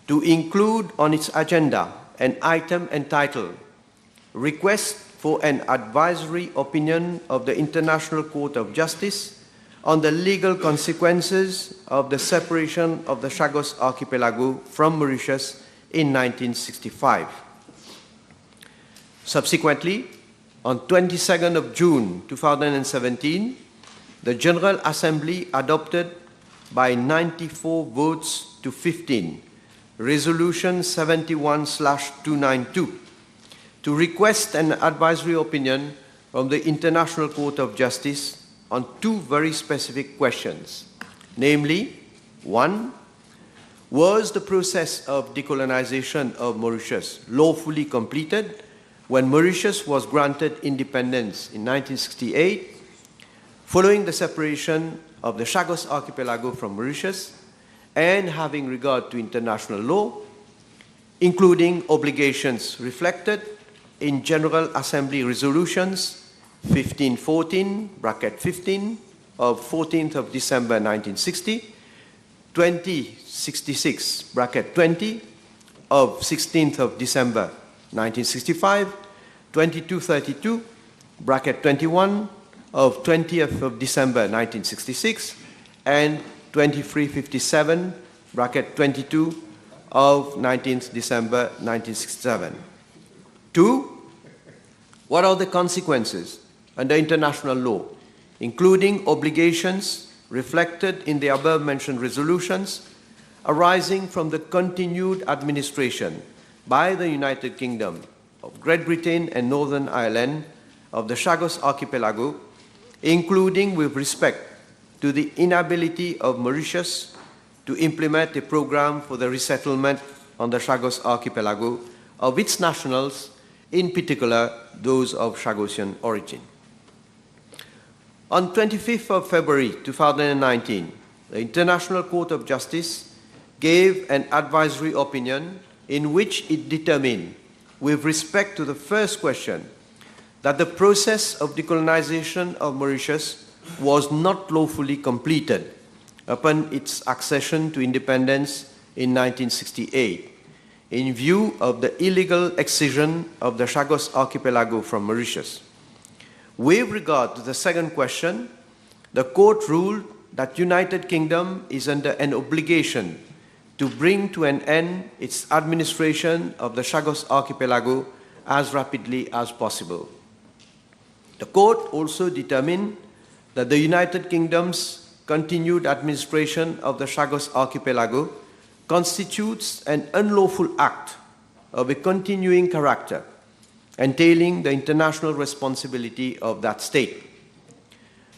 to include on its agenda an item entitled Request for an Advisory Opinion of the International Court of Justice on the legal consequences of the separation of the Chagos Archipelago from Mauritius in 1965. Subsequently, on 22nd of June 2017, the General Assembly adopted by 94 votes to 15 Resolution 71/292 to request an advisory opinion from the International Court of Justice on two very specific questions, namely, one, was the process of decolonization of Mauritius lawfully completed when Mauritius was granted independence in 1968, following the separation of the Chagos Archipelago from Mauritius, and having regard to international law, including obligations reflected in General Assembly Resolutions 1514-15 of 14th of December 1960, 2066-20 of 16th of December 1965, 2232-21 of 20th of December 1966, and 2357-22 of 19th December 1967. 2. What are the consequences under international law, including obligations reflected in the above-mentioned resolutions arising from the continued administration by the United Kingdom of Great Britain and Northern Ireland of the Chagos Archipelago, including with respect to the inability of Mauritius to implement a program for the resettlement on the Chagos Archipelago of its nationals, in particular those of Chagosian origin. On 25th of February 2019, the International Court of Justice gave an advisory opinion in which it determined, with respect to the first question, that the process of decolonization of Mauritius was not lawfully completed upon its accession to independence in 1968, in view of the illegal excision of the Chagos Archipelago from Mauritius. With regard to the second question, the court ruled that United Kingdom is under an obligation to bring to an end its administration of the Chagos Archipelago as rapidly as possible. The court also determined that the United Kingdom's continued administration of the Chagos Archipelago constitutes an unlawful act of a continuing character, entailing the international responsibility of that state.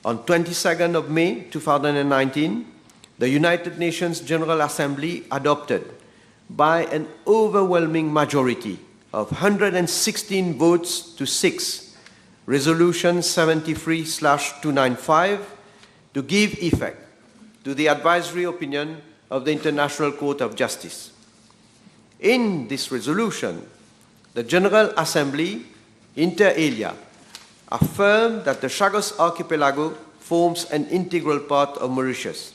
On 22nd of May 2019, the United Nations General Assembly adopted, by an overwhelming majority of 116 votes to 6, Resolution 73/295, to give effect to the advisory opinion of the International Court of Justice. In this resolution, the General Assembly, inter alia, affirmed that the Chagos Archipelago forms an integral part of Mauritius,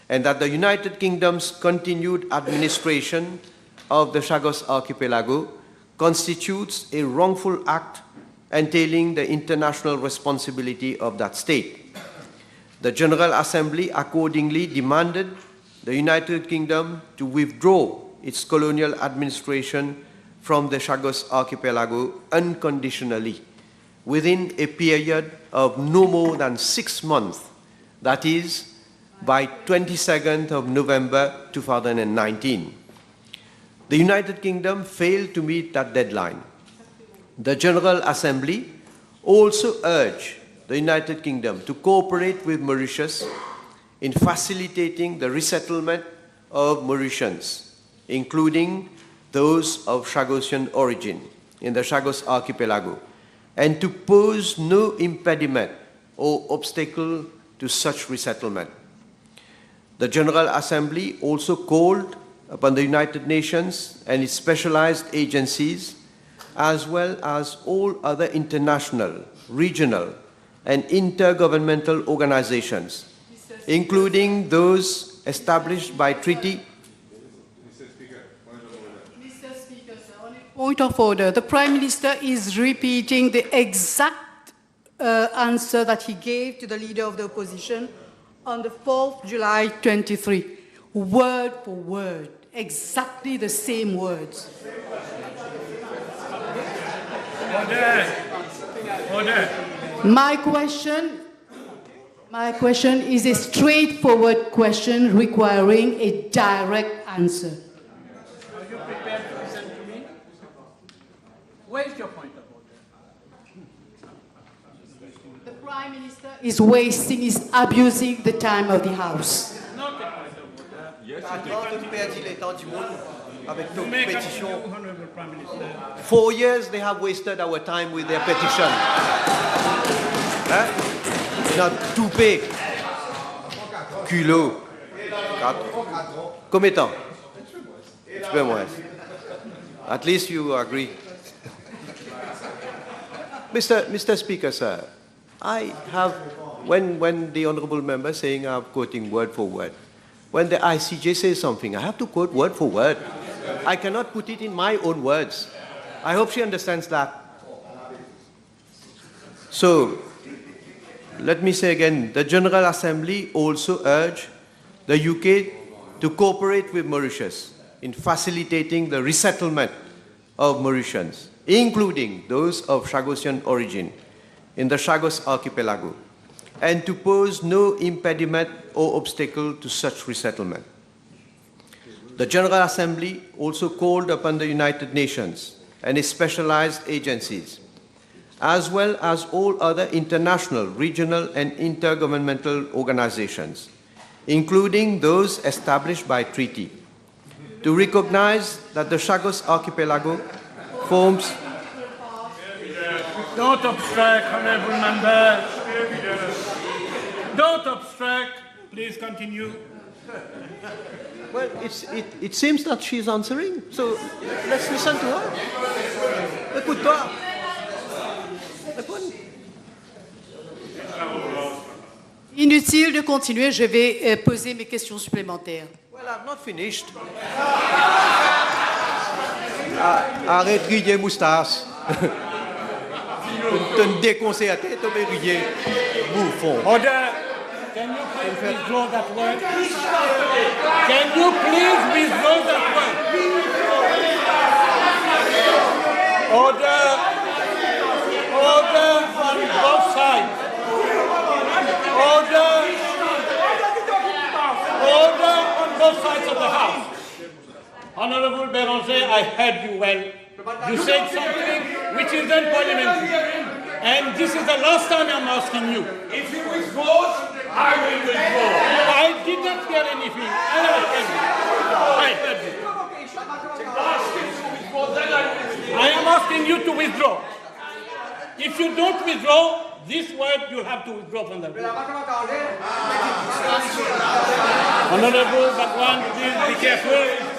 and that the United Kingdom's continued administration of the Chagos Archipelago constitutes a wrongful act entailing the international responsibility of that state. The General Assembly accordingly demanded the United Kingdom to withdraw its colonial administration from the Chagos Archipelago unconditionally within a period of no more than 6 months, that is, by 22nd of November 2019. The United Kingdom failed to meet that deadline. The General Assembly also urged the United Kingdom to cooperate with Mauritius in facilitating the resettlement of Mauritians, including those of Chagosian origin in the Chagos Archipelago, and to pose no impediment or obstacle to such resettlement. The General Assembly also called upon the United Nations and its specialized agencies, as well as all other international, regional, and intergovernmental organizations, including those established by treaty. Mr. Speaker, sir, on a point of order, the Prime Minister is repeating the exact answer that he gave to the Leader of the Opposition on the 4th July 23, word for word, exactly the same words. Order. Order. My question is a straightforward question requiring a direct answer. Are you prepared to listen to me? Where is your point of order? The Prime Minister is wasting, is abusing the time of the House. Not a point of order. Yes, avec You nos may pétitions. continue, Honorable Prime Minister. 4 years they have wasted our time with their petition. Hein? Not tout pay. Culot. 4. Combien de temps? Un peu moins. At least you agree. Mr. Speaker, sir, I have, when the honourable member saying I'm quoting word for word, when the ICJ says something, I have to quote word for word. I cannot put it in my own words. I hope she understands that. So, let me say again, the General Assembly also urged the UK to cooperate with Mauritius in facilitating the resettlement of Mauritians, including those of Chagosian origin, in the Chagos archipelago, and to pose no impediment or obstacle to such resettlement. The General Assembly also called upon the United Nations and its specialized agencies, as well as all other international, regional, and intergovernmental organizations, including those established by treaty, to recognize that the Chagos archipelago forms... Don't obstruct, Honorable Member. Don't obstruct. Please continue. Well, it seems that she's answering, so let's listen to her. Écoute-toi. Réponds. Inutile de continuer, je vais poser mes questions supplémentaires. Well, I've not finished. Arrête de griller moustache. Tu me déconseilles à tête, tu me griller. Bouffon. Order. Can you please withdraw that word? Can you please withdraw that word? Order. Order on both sides. Order. Order on both sides of the House. Honorable Béranger, I heard you well. You said something which is unparliamentary. And this is the last time I'm asking you. If you withdraw, I will withdraw. I did not hear anything. I heard you. I am asking you to withdraw. If you don't withdraw, this word you have to withdraw from the room. Honorable Bakwan, please be careful.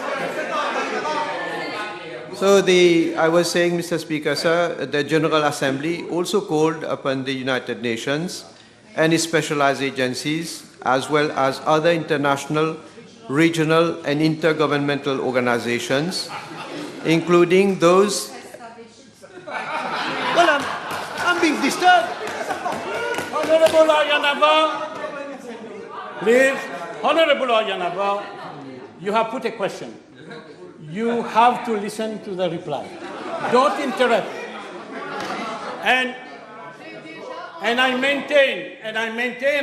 So I was saying, Mr. Speaker, sir, the General Assembly also called upon the United Nations and its specialized agencies, as well as other international, regional, and intergovernmental organizations, including those... Well, I'm being disturbed. Honorable Ayanava, please. Honorable Ayanava, you have put a question. You have to listen to the reply. Don't interrupt. And I maintain,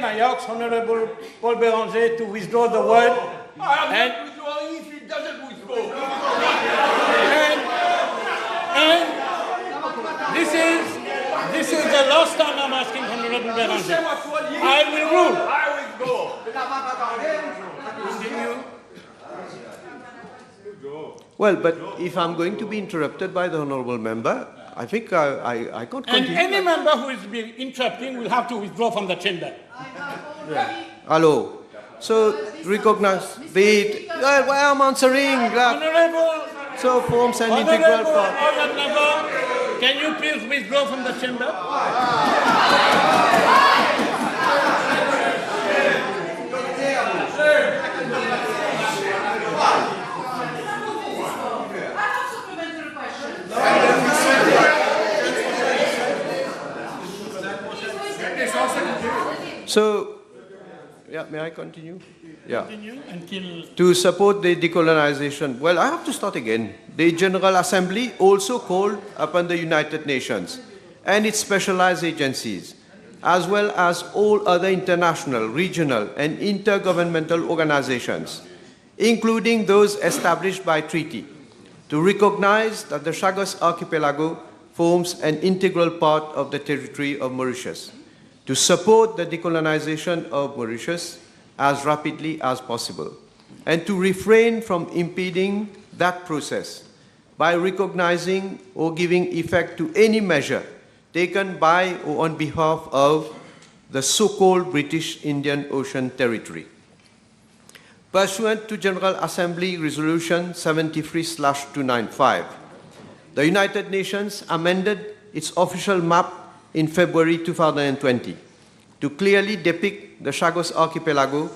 I ask Honorable Paul Béranger to withdraw the word. I am not withdrawing if he doesn't withdraw. And this is the last time I'm asking Honorable Béranger. I will rule. I withdraw. Continue. Well, but if I'm going to be interrupted by the honourable member, I think I can't And continue. any member who is being interrupting will have to withdraw from the chamber. Hello. So recognize the... Well, I'm answering. Honorable, So forms an integral Honorable part. Ayanava, can you please withdraw from the chamber? So, yeah, may I continue? Yeah. Continue until... To support the decolonization, well, I have to start again. The General Assembly also called upon the United Nations and its specialized agencies, as well as all other international, regional, and intergovernmental organizations, including those established by treaty, to recognize that the Chagos archipelago forms an integral part of the territory of Mauritius, to support the decolonization of Mauritius as rapidly as possible, and to refrain from impeding that process by recognizing or giving effect to any measure taken by or on behalf of the so-called British Indian Ocean Territory. Pursuant to General Assembly Resolution 73/295, the United Nations amended its official map in February 2020 to clearly depict the Chagos Archipelago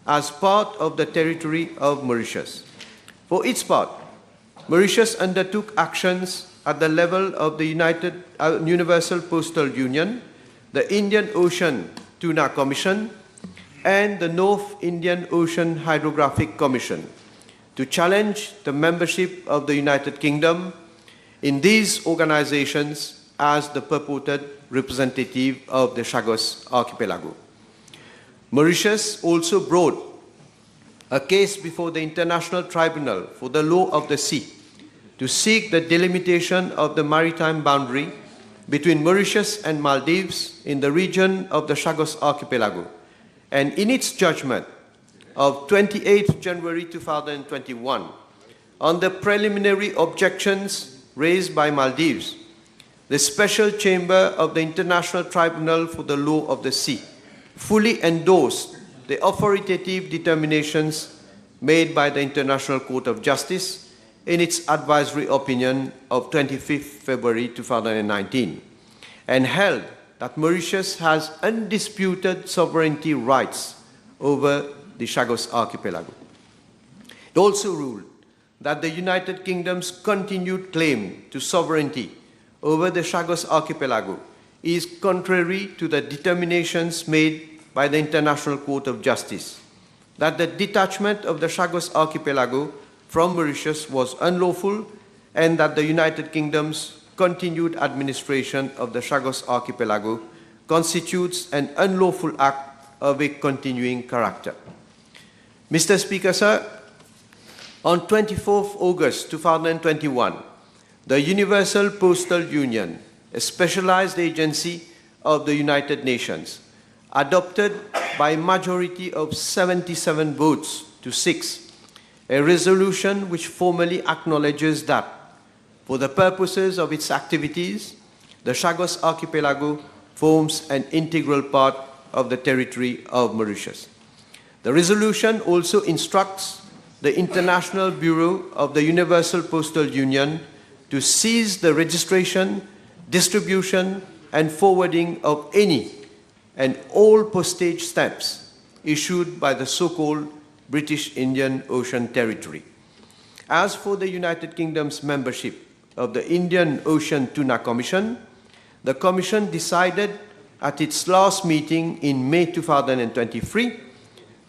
as part of the territory of Mauritius. For its part, Mauritius undertook actions at the level of the Universal Postal Union, the Indian Ocean Tuna Commission, and the North Indian Ocean Hydrographic Commission to challenge the membership of the United Kingdom in these organizations as the purported representative of the Chagos Archipelago. Mauritius also brought a case before the International Tribunal for the Law of the Sea to seek the delimitation of the maritime boundary between Mauritius and Maldives in the region of the Chagos Archipelago. And in its judgment of 28 January 2021, on the preliminary objections raised by Maldives, the Special Chamber of the International Tribunal for the Law of the Sea fully endorsed the authoritative determinations made by the International Court of Justice in its advisory opinion of 25 February 2019, and held that Mauritius has undisputed sovereignty rights over the Chagos Archipelago. It also ruled that the United Kingdom's continued claim to sovereignty over the Chagos Archipelago is contrary to the determinations made by the International Court of Justice, that the detachment of the Chagos Archipelago from Mauritius was unlawful, and that the United Kingdom's continued administration of the Chagos Archipelago constitutes an unlawful act of a continuing character. Mr. Speaker, sir, on 24 August 2021, the Universal Postal Union, a specialized agency of the United Nations, adopted by a majority of 77 votes to 6 a resolution which formally acknowledges that, for the purposes of its activities, the Chagos Archipelago forms an integral part of the territory of Mauritius. The resolution also instructs the International Bureau of the Universal Postal Union to cease the registration, distribution, and forwarding of any and all postage stamps issued by the so-called British Indian Ocean Territory. As for the United Kingdom's membership of the Indian Ocean Tuna Commission, the Commission decided at its last meeting in May 2023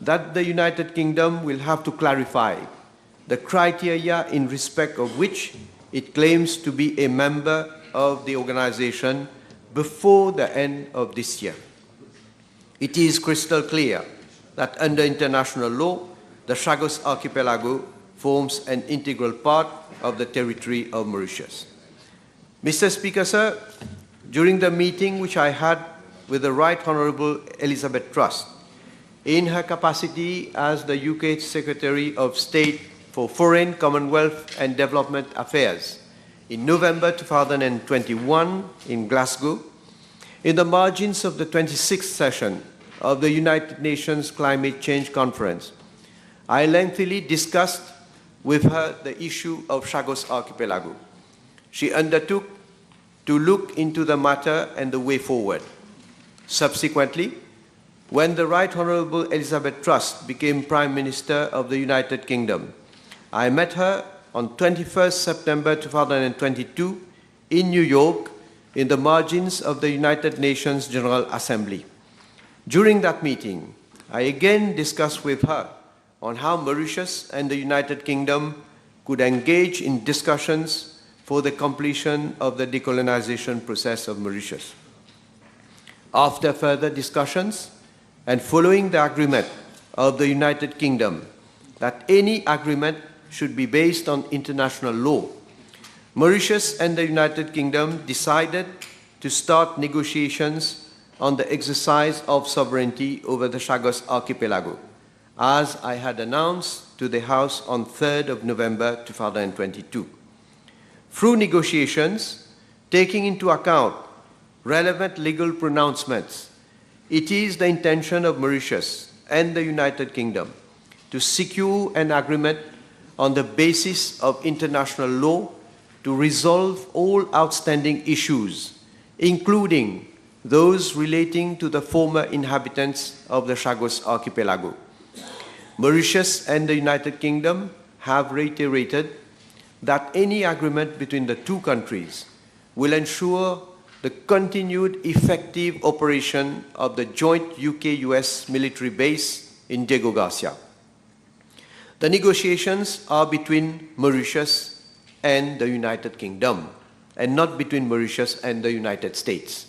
that the United Kingdom will have to clarify the criteria in respect of which it claims to be a member of the organization before the end of this year. It is crystal clear that under international law, the Chagos Archipelago forms an integral part of the territory of Mauritius. Mr. Speaker, sir, during the meeting which I had with the Right Honourable Elizabeth Truss, in her capacity as the UK Secretary of State for Foreign, Commonwealth and Development Affairs in November 2021 in Glasgow, in the margins of the 26th session of the United Nations Climate Change Conference, I lengthily discussed with her the issue of Chagos Archipelago. She undertook to look into the matter and the way forward. Subsequently, when the Right Honourable Elizabeth Truss became Prime Minister of the United Kingdom, I met her on 21st September 2022 in New York in the margins of the United Nations General Assembly. During that meeting, I again discussed with her on how Mauritius and the United Kingdom could engage in discussions for the completion of the decolonization process of Mauritius. After further discussions and following the agreement of the United Kingdom that any agreement should be based on international law, Mauritius and the United Kingdom decided to start negotiations on the exercise of sovereignty over the Chagos Archipelago as I had announced to the House on 3rd of November 2022. Through negotiations, taking into account relevant legal pronouncements, it is the intention of Mauritius and the United Kingdom to secure an agreement on the basis of international law to resolve all outstanding issues, including those relating to the former inhabitants of the Chagos Archipelago. Mauritius and the United Kingdom have reiterated that any agreement between the two countries will ensure the continued effective operation of the joint UK-US military base in Diego Garcia. The negotiations are between Mauritius and the United Kingdom, and not between Mauritius and the United States.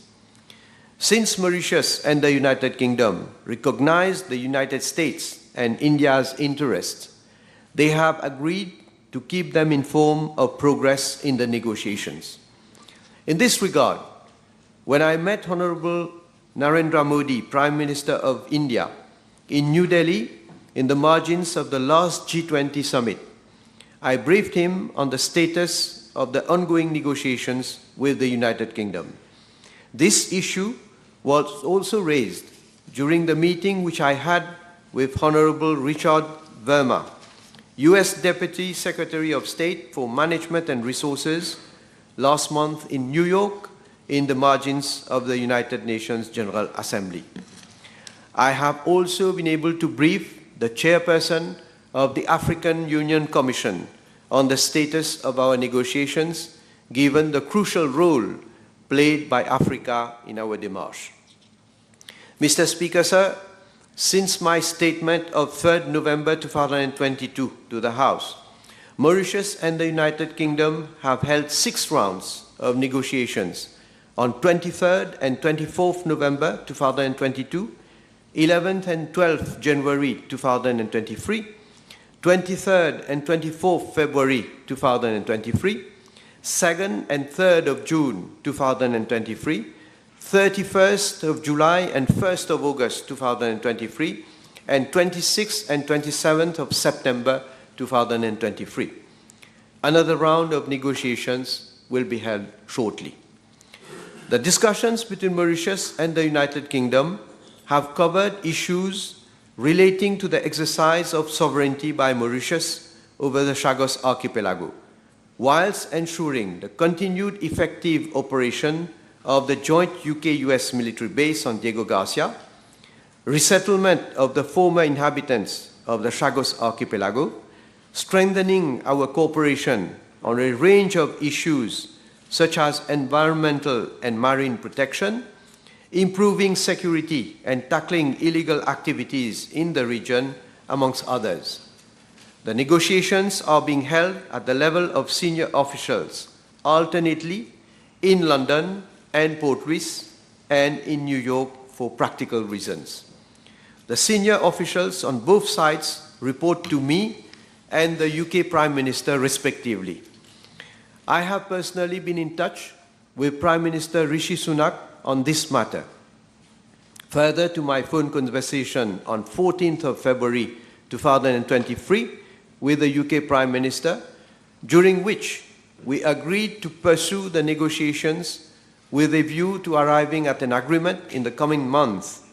Since Mauritius and the United Kingdom recognize the United States and India's interests, they have agreed to keep them informed of progress in the negotiations. In this regard, when I met Honorable Narendra Modi, Prime Minister of India, in New Delhi in the margins of the last G20 summit, I briefed him on the status of the ongoing negotiations with the United Kingdom. This issue was also raised during the meeting which I had with Honorable Richard Verma, US Deputy Secretary of State for Management and Resources, last month in New York in the margins of the United Nations General Assembly. I have also been able to brief the chairperson of the African Union Commission on the status of our negotiations, given the crucial role played by Africa in our démarche. Mr. Speaker, sir, since my statement of 3rd November 2022 to the House, Mauritius and the United Kingdom have held 6 rounds of negotiations on 23rd and 24th November 2022, 11th and 12th January 2023, 23rd and 24th February 2023, 2nd and 3rd of June 2023, 31st of July and 1st of August 2023, and 26th and 27th of September 2023. Another round of negotiations will be held shortly. The discussions between Mauritius and the United Kingdom have covered issues relating to the exercise of sovereignty by Mauritius over the Chagos Archipelago, whilst ensuring the continued effective operation of the joint UK-US military base on Diego Garcia, resettlement of the former inhabitants of the Chagos Archipelago, strengthening our cooperation on a range of issues such as environmental and marine protection, improving security and tackling illegal activities in the region, amongst others. The negotiations are being held at the level of senior officials, alternately in London and Port Louis and in New York for practical reasons. The senior officials on both sides report to me and the UK Prime Minister respectively. I have personally been in touch with Prime Minister Rishi Sunak on this matter. Further to my phone conversation on 14th of February 2023 with the UK Prime Minister, during which we agreed to pursue the negotiations with a view to arriving at an agreement in the coming month.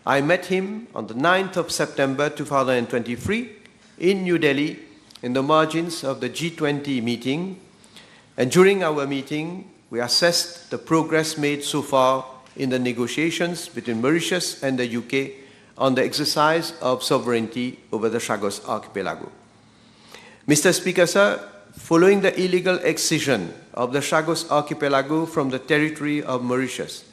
I met him on the 9th of September 2023 in New Delhi in the margins of the G20 meeting, and during our meeting we assessed the progress made so far in the negotiations between Mauritius and the UK on the exercise of sovereignty over the Chagos Archipelago. Mr. Speaker, sir, following the illegal excision of the Chagos Archipelago from the territory of Mauritius,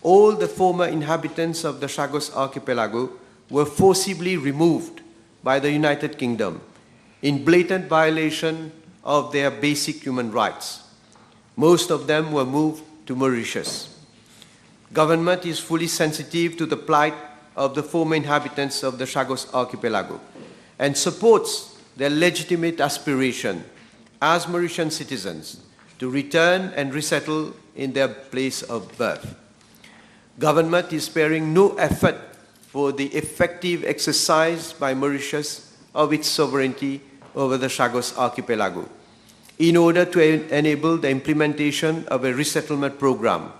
all the former inhabitants of the Chagos Archipelago were forcibly removed by the United Kingdom in blatant violation of their basic human rights. Most of them were moved to Mauritius. Government is fully sensitive to the plight of the former inhabitants of the Chagos Archipelago and supports their legitimate aspiration as Mauritian citizens to return and resettle in their place of birth. Government is sparing no effort for the effective exercise by Mauritius of its sovereignty over the Chagos Archipelago, in order to enable the implementation of a resettlement program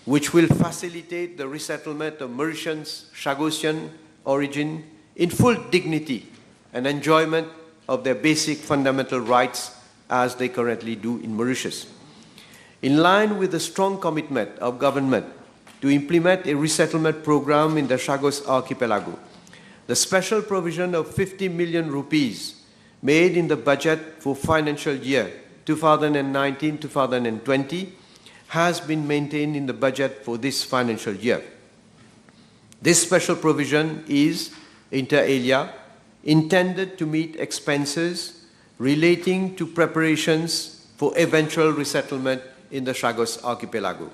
which will facilitate the resettlement of Mauritians, Chagosian origin in full dignity and enjoyment of their basic fundamental rights as they currently do in Mauritius. In line with the strong commitment of government to implement a resettlement program in the Chagos Archipelago, the special provision of 50 million rupees made in the budget for financial year 2019-2020 has been maintained in the budget for this financial year. This special provision is, inter alia, intended to meet expenses relating to preparations for eventual resettlement in the Chagos Archipelago.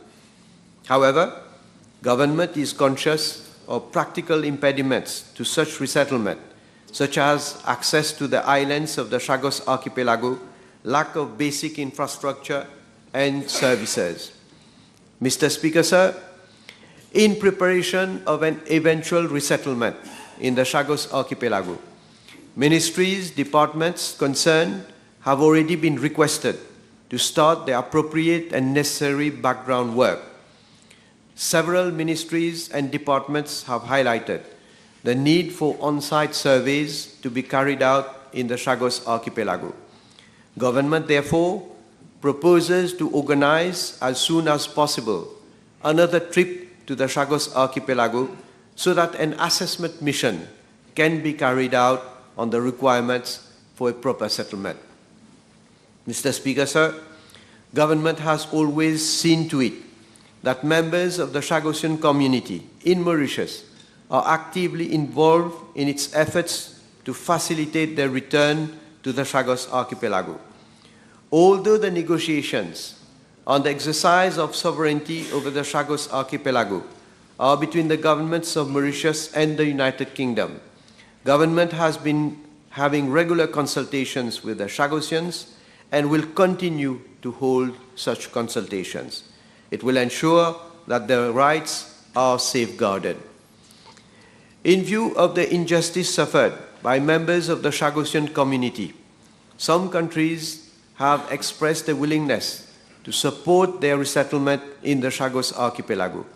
However, government is conscious of practical impediments to such resettlement, such as access to the islands of the Chagos Archipelago, lack of basic infrastructure and services. Mr. Speaker, sir, in preparation of an eventual resettlement in the Chagos Archipelago, ministries, departments concerned have already been requested to start the appropriate and necessary background work. Several ministries and departments have highlighted the need for on-site surveys to be carried out in the Chagos Archipelago. Government, therefore, proposes to organize as soon as possible another trip to the Chagos Archipelago so that an assessment mission can be carried out on the requirements for a proper settlement. Mr. Speaker, sir, government has always seen to it that members of the Chagosian community in Mauritius are actively involved in its efforts to facilitate their return to the Chagos Archipelago. Although the negotiations on the exercise of sovereignty over the Chagos Archipelago are between the governments of Mauritius and the United Kingdom, government has been having regular consultations with the Chagosians and will continue to hold such consultations. It will ensure that their rights are safeguarded. In view of the injustice suffered by members of the Chagosian community, some countries have expressed a willingness to support their resettlement in the Chagos Archipelago.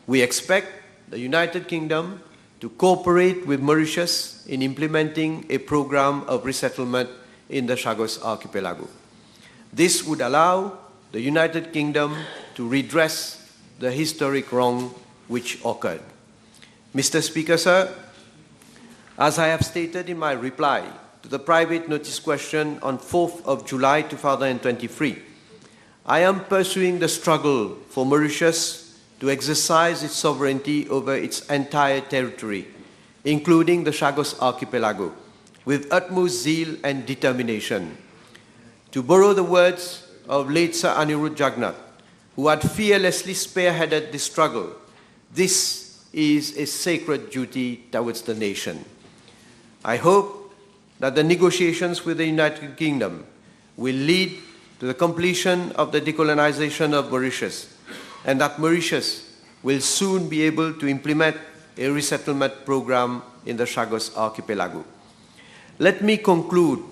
We expect the United Kingdom to cooperate with Mauritius in implementing a program of resettlement in the Chagos Archipelago. This would allow the United Kingdom to redress the historic wrong which occurred. Mr. Speaker, sir, as I have stated in my reply to the private notice question on 4th of July 2023, I am pursuing the struggle for Mauritius to exercise its sovereignty over its entire territory, including the Chagos Archipelago, with utmost zeal and determination. To borrow the words of late Sir Anirudh Jagannath, who had fearlessly spearheaded this struggle, this is a sacred duty towards the nation. I hope that the negotiations with the United Kingdom will lead to the completion of the decolonization of Mauritius, and that Mauritius will soon be able to implement a resettlement program in the Chagos Archipelago. Let me conclude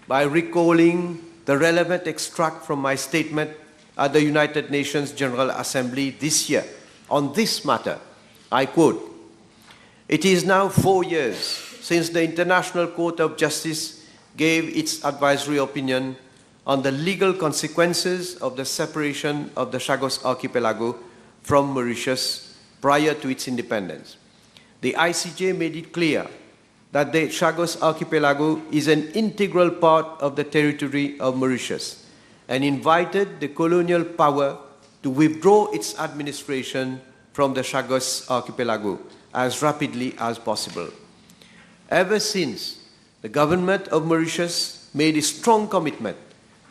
by recalling the relevant extract from my statement at the United Nations General Assembly this year on this matter. I quote, "It is now 4 years since the International Court of Justice gave its advisory opinion on the legal consequences of the separation of the Chagos Archipelago from Mauritius prior to its independence. The ICJ made it clear that the Chagos Archipelago is an integral part of the territory of Mauritius and invited the colonial power to withdraw its administration from the Chagos Archipelago as rapidly as possible. Ever since, the government of Mauritius made a strong commitment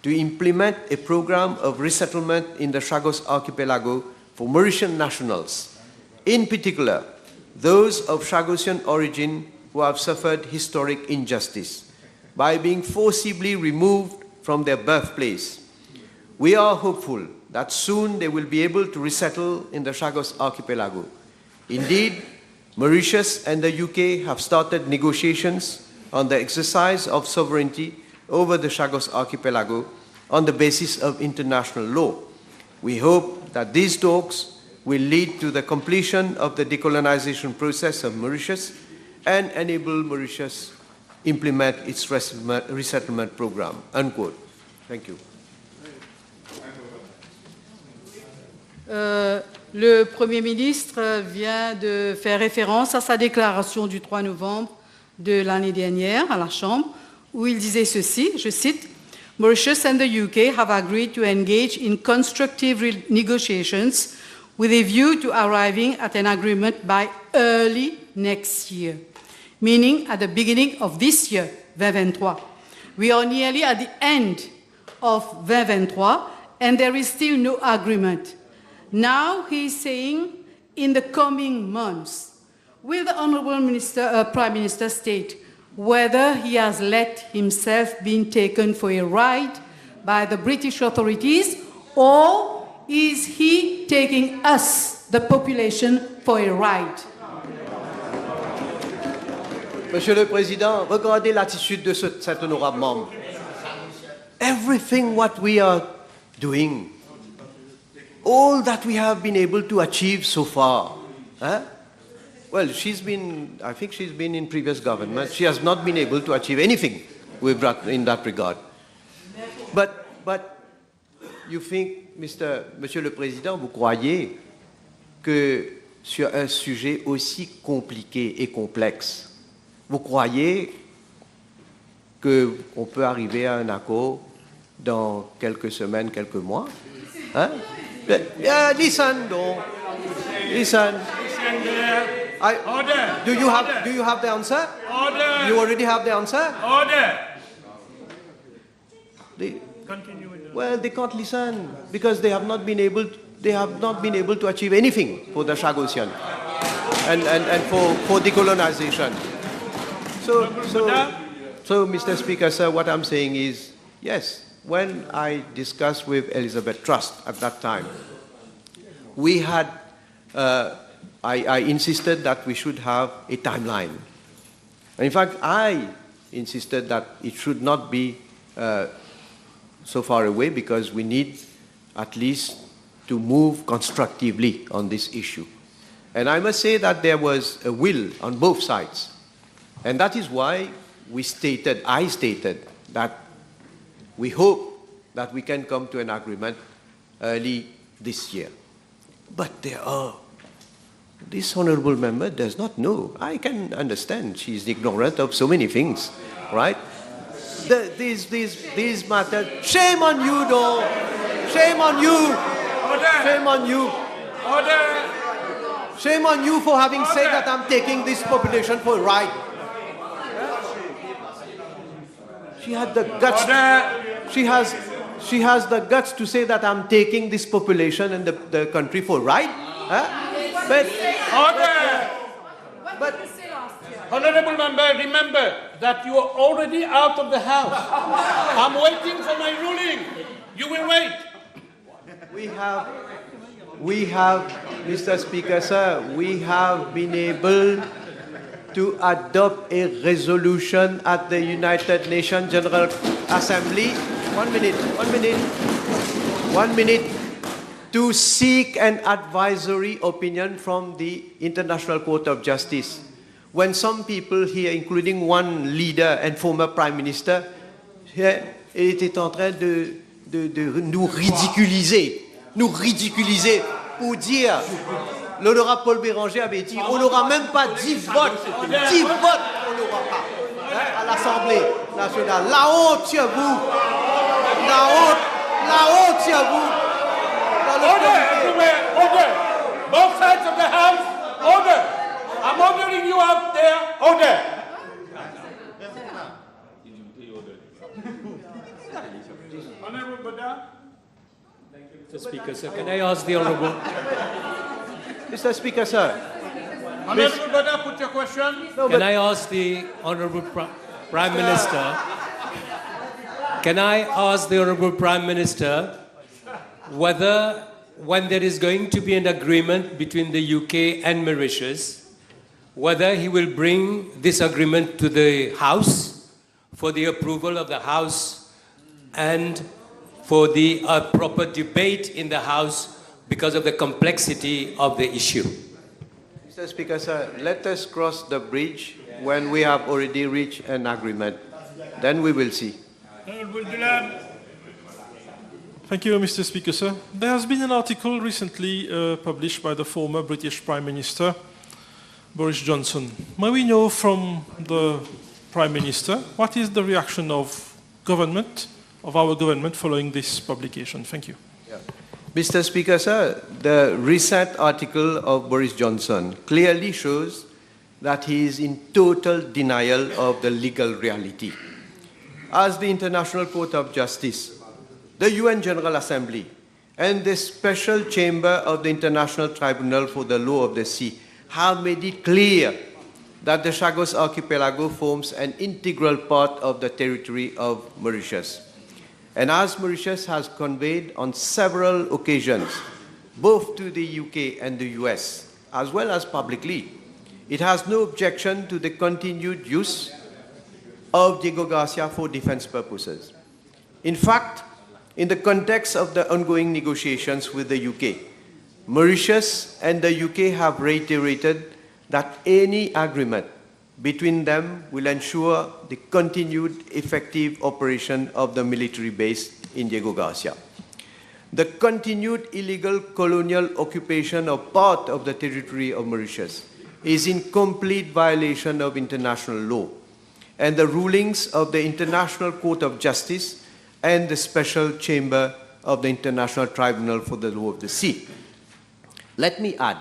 to implement a program of resettlement in the Chagos Archipelago for Mauritian nationals, in particular those of Chagosian origin who have suffered historic injustice by being forcibly removed from their birthplace. We are hopeful that soon they will be able to resettle in the Chagos Archipelago. Indeed, Mauritius and the UK have started negotiations on the exercise of sovereignty over the Chagos Archipelago on the basis of international law. We hope that these talks will lead to the completion of the decolonization process of Mauritius and enable Mauritius implement its resettlement program, unquote. Thank you. Le Premier ministre vient de faire référence à sa déclaration du 3 novembre de l'année dernière à la Chambre, où il disait ceci, je cite, « Mauritius and the UK have agreed to engage in constructive negotiations with a view to arriving at an agreement by early next year, meaning at the beginning of this year, 2023. We are nearly at the end of 2023, and there is still no agreement. Now he is saying, in the coming months, will the Honourable Prime Minister state whether he has let himself be taken for a ride by the British authorities, or is he taking us, the population, for a ride? Monsieur le Président, regardez l'attitude de cet honorable membre. Everything what we are doing, all that we have been able to achieve so far, well, I think she's been in previous government. She has not been able to achieve anything in that regard. But you think, Monsieur le Président, vous croyez que sur un sujet aussi compliqué et complexe, vous croyez qu'on peut arriver à un accord dans quelques semaines, quelques mois? Hein? Listen, donc. Listen. Order. Do you have the answer? Order. You already have the answer? Order. Continue with well, they can't listen because they have not been able to achieve anything for the Chagosian and for decolonization. So, Mr. Speaker, sir, what I'm saying is, yes, when I discussed with Elizabeth Trust at that time, we had, I insisted that we should have a timeline. And in fact, I insisted that it should not be so far away because we need at least to move constructively on this issue. And I must say that there was a will on both sides. And that is why I stated that we hope that we can come to an agreement early this year. But this honorable member does not know. I can understand she is ignorant of so many things, right? These matters. Shame on you, though. Shame on you. Order. Shame on you. Order. Shame on you for having said that I'm taking this population for a ride. She had the guts. She has the guts to say that I'm taking this population and the country for a ride. But Honorable Member, remember that you are already out of the House. I'm waiting for my ruling. You will wait. We have, Mr. Speaker, sir, we have been able to adopt a resolution at the United Nations General Assembly. 1 minute, to seek an advisory opinion from the International Court of Justice. When some people here, including one leader and former Prime Minister, étaient en train de nous ridiculiser pour dire, l'honorable Paul Béranger avait dit, on n'aura même pas 10 votes, 10 votes on n'aura pas à l'Assemblée nationale. La honte sur vous, la honte sur vous. Order everywhere, order. Both sides of the House, order. I'm ordering you out there, order. Honorable Bada. Mr. Speaker, sir, can I ask the Honourable... Mr. Speaker, sir. Honorable Bada, put your question. Can I ask the Honourable Prime Minister... Can I ask the Honourable Prime Minister whether, when there is going to be an agreement between the UK and Mauritius, whether he will bring this agreement to the House for the approval of the House and for the proper debate in the House because of the complexity of the issue. Mr. Speaker, sir, let us cross the bridge when we have already reached an agreement. Then we will see. Thank you, Mr. Speaker, sir. There has been an article recently published by the former British Prime Minister, Boris Johnson. May we know from the Prime Minister what is the reaction of our government following this publication? Thank you. Yeah. Mr. Speaker, sir, the recent article of Boris Johnson clearly shows that he is in total denial of the legal reality. As the International Court of Justice, the UN General Assembly, and the Special Chamber of the International Tribunal for the Law of the Sea have made it clear that the Chagos Archipelago forms an integral part of the territory of Mauritius. And as Mauritius has conveyed on several occasions, both to the UK and the US, as well as publicly, it has no objection to the continued use of Diego Garcia for defense purposes. In fact, in the context of the ongoing negotiations with the UK, Mauritius and the UK have reiterated that any agreement between them will ensure the continued effective operation of the military base in Diego Garcia. The continued illegal colonial occupation of part of the territory of Mauritius is in complete violation of international law and the rulings of the International Court of Justice and the Special Chamber of the International Tribunal for the Law of the Sea. Let me add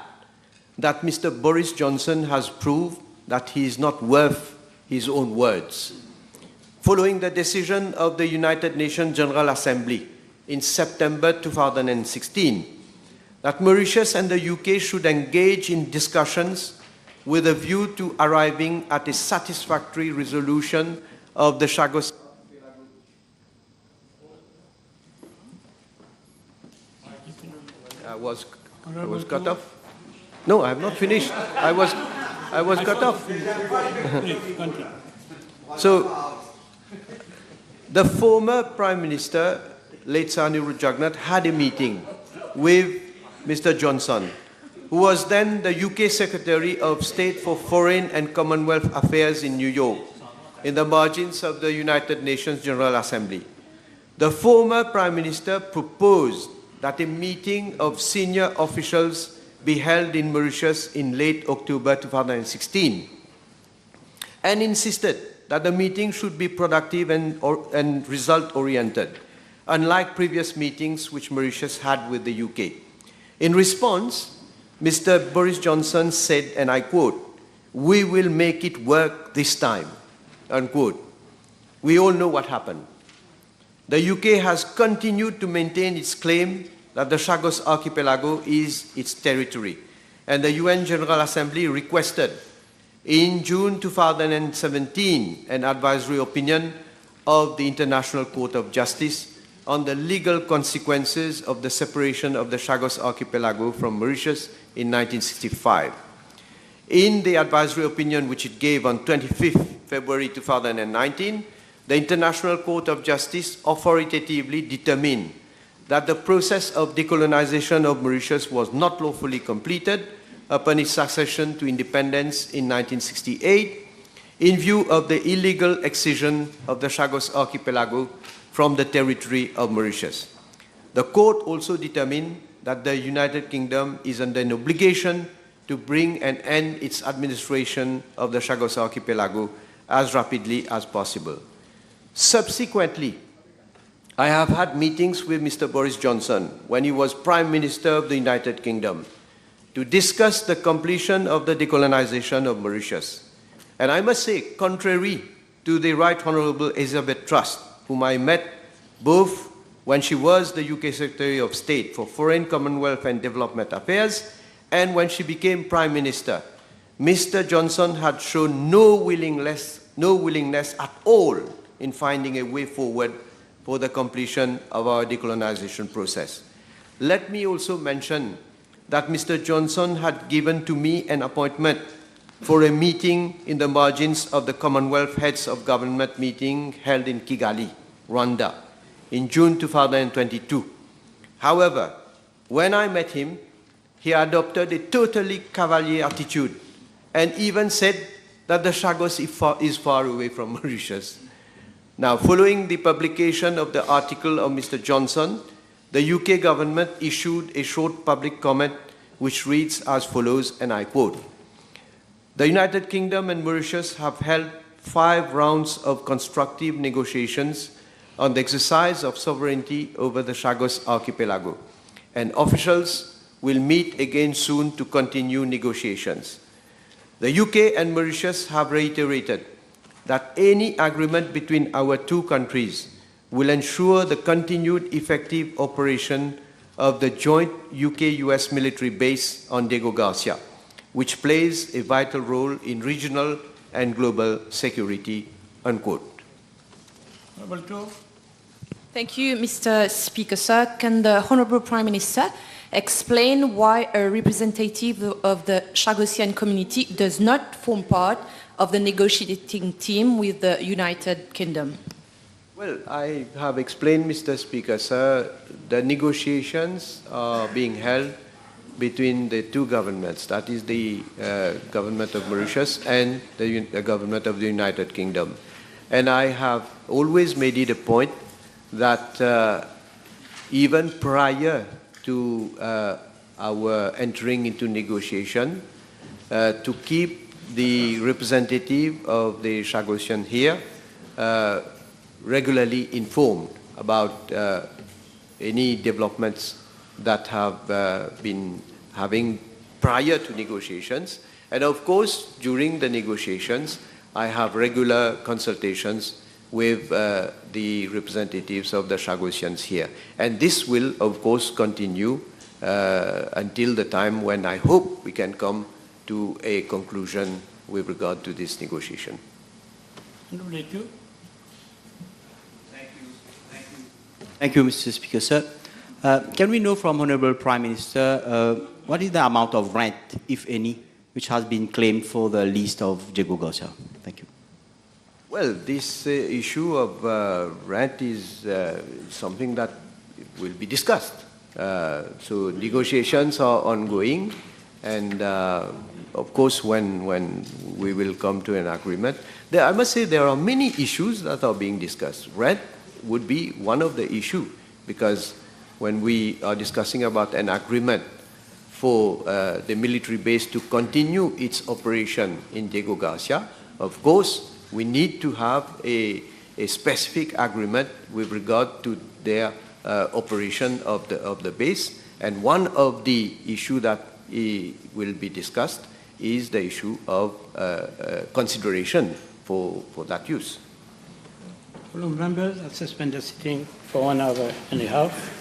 that Mr. Boris Johnson has proved that he is not worth his own words. Following the decision of the United Nations General Assembly in September 2016, that Mauritius and the UK should engage in discussions with a view to arriving at a satisfactory resolution of the Chagos. I was cut off. No, I have not finished. I was cut off. So, the former Prime Minister, late Sani Jagannath, had a meeting with Mr. Johnson, who was then the UK Secretary of State for Foreign and Commonwealth Affairs in New York, in the margins of the United Nations General Assembly. The former Prime Minister proposed that a meeting of senior officials be held in Mauritius in late October 2016, and insisted that the meeting should be productive and result-oriented, unlike previous meetings which Mauritius had with the UK. In response, Mr. Boris Johnson said, and I quote, "We will make it work this time," unquote. We all know what happened. The UK has continued to maintain its claim that the Chagos Archipelago is its territory, and the UN General Assembly requested in June 2017 an advisory opinion of the International Court of Justice on the legal consequences of the separation of the Chagos Archipelago from Mauritius in 1965. In the advisory opinion which it gave on 25th February 2019, the International Court of Justice authoritatively determined that the process of decolonization of Mauritius was not lawfully completed upon its accession to independence in 1968, in view of the illegal excision of the Chagos Archipelago from the territory of Mauritius. The court also determined that the United Kingdom is under an obligation to bring and end its administration of the Chagos Archipelago as rapidly as possible. Subsequently, I have had meetings with Mr. Boris Johnson when he was Prime Minister of the United Kingdom to discuss the completion of the decolonization of Mauritius. And I must say, contrary to the Right Honourable Elizabeth Truss, whom I met both when she was the UK Secretary of State for Foreign, Commonwealth and Development Affairs and when she became Prime Minister, Mr. Johnson had shown no willingness at all in finding a way forward for the completion of our decolonization process. Let me also mention that Mr. Johnson had given to me an appointment for a meeting in the margins of the Commonwealth Heads of Government meeting held in Kigali, Rwanda, in June 2022. However, when I met him, he adopted a totally cavalier attitude and even said that the Chagos is far away from Mauritius. Now, following the publication of the article of Mr. Johnson, the UK government issued a short public comment which reads as follows, and I quote, "The United Kingdom and Mauritius have held 5 rounds of constructive negotiations on the exercise of sovereignty over the Chagos archipelago, and officials will meet again soon to continue negotiations. The UK and Mauritius have reiterated that any agreement between our two countries will ensure the continued effective operation of the joint UK-US military base on Diego Garcia, which plays a vital role in regional and global security," unquote. Thank you, Mr. Speaker, sir. Can the Honourable Prime Minister explain why a representative of the Chagosian community does not form part of the negotiating team with the United Kingdom? Well, I have explained, Mr. Speaker, sir, the negotiations are being held between the two governments, that is the government of Mauritius and the government of the United Kingdom. And I have always made it a point that even prior to our entering into negotiation, to keep the representative of the Chagosian here regularly informed about any developments that have been having prior to negotiations. And of course, during the negotiations, I have regular consultations with the representatives of the Chagosians here. And this will, of course, continue until the time when I hope we can come to a conclusion with regard to this negotiation. Thank you, Mr. Speaker, sir. Can we know from Honourable Prime Minister what is the amount of rent, if any, which has been claimed for the lease of Diego Garcia? Thank you. Well, this issue of rent is something that will be discussed. So negotiations are ongoing, and of course, when we will come to an agreement, I must say there are many issues that are being discussed. Rent would be one of the issues, because when we are discussing about an agreement for the military base to continue its operation in Diego Garcia, of course, we need to have a specific agreement with regard to their operation of the base. And one of the issues that will be discussed is the issue of consideration for that use. Members, I'll suspend the sitting for 1 hour and a half.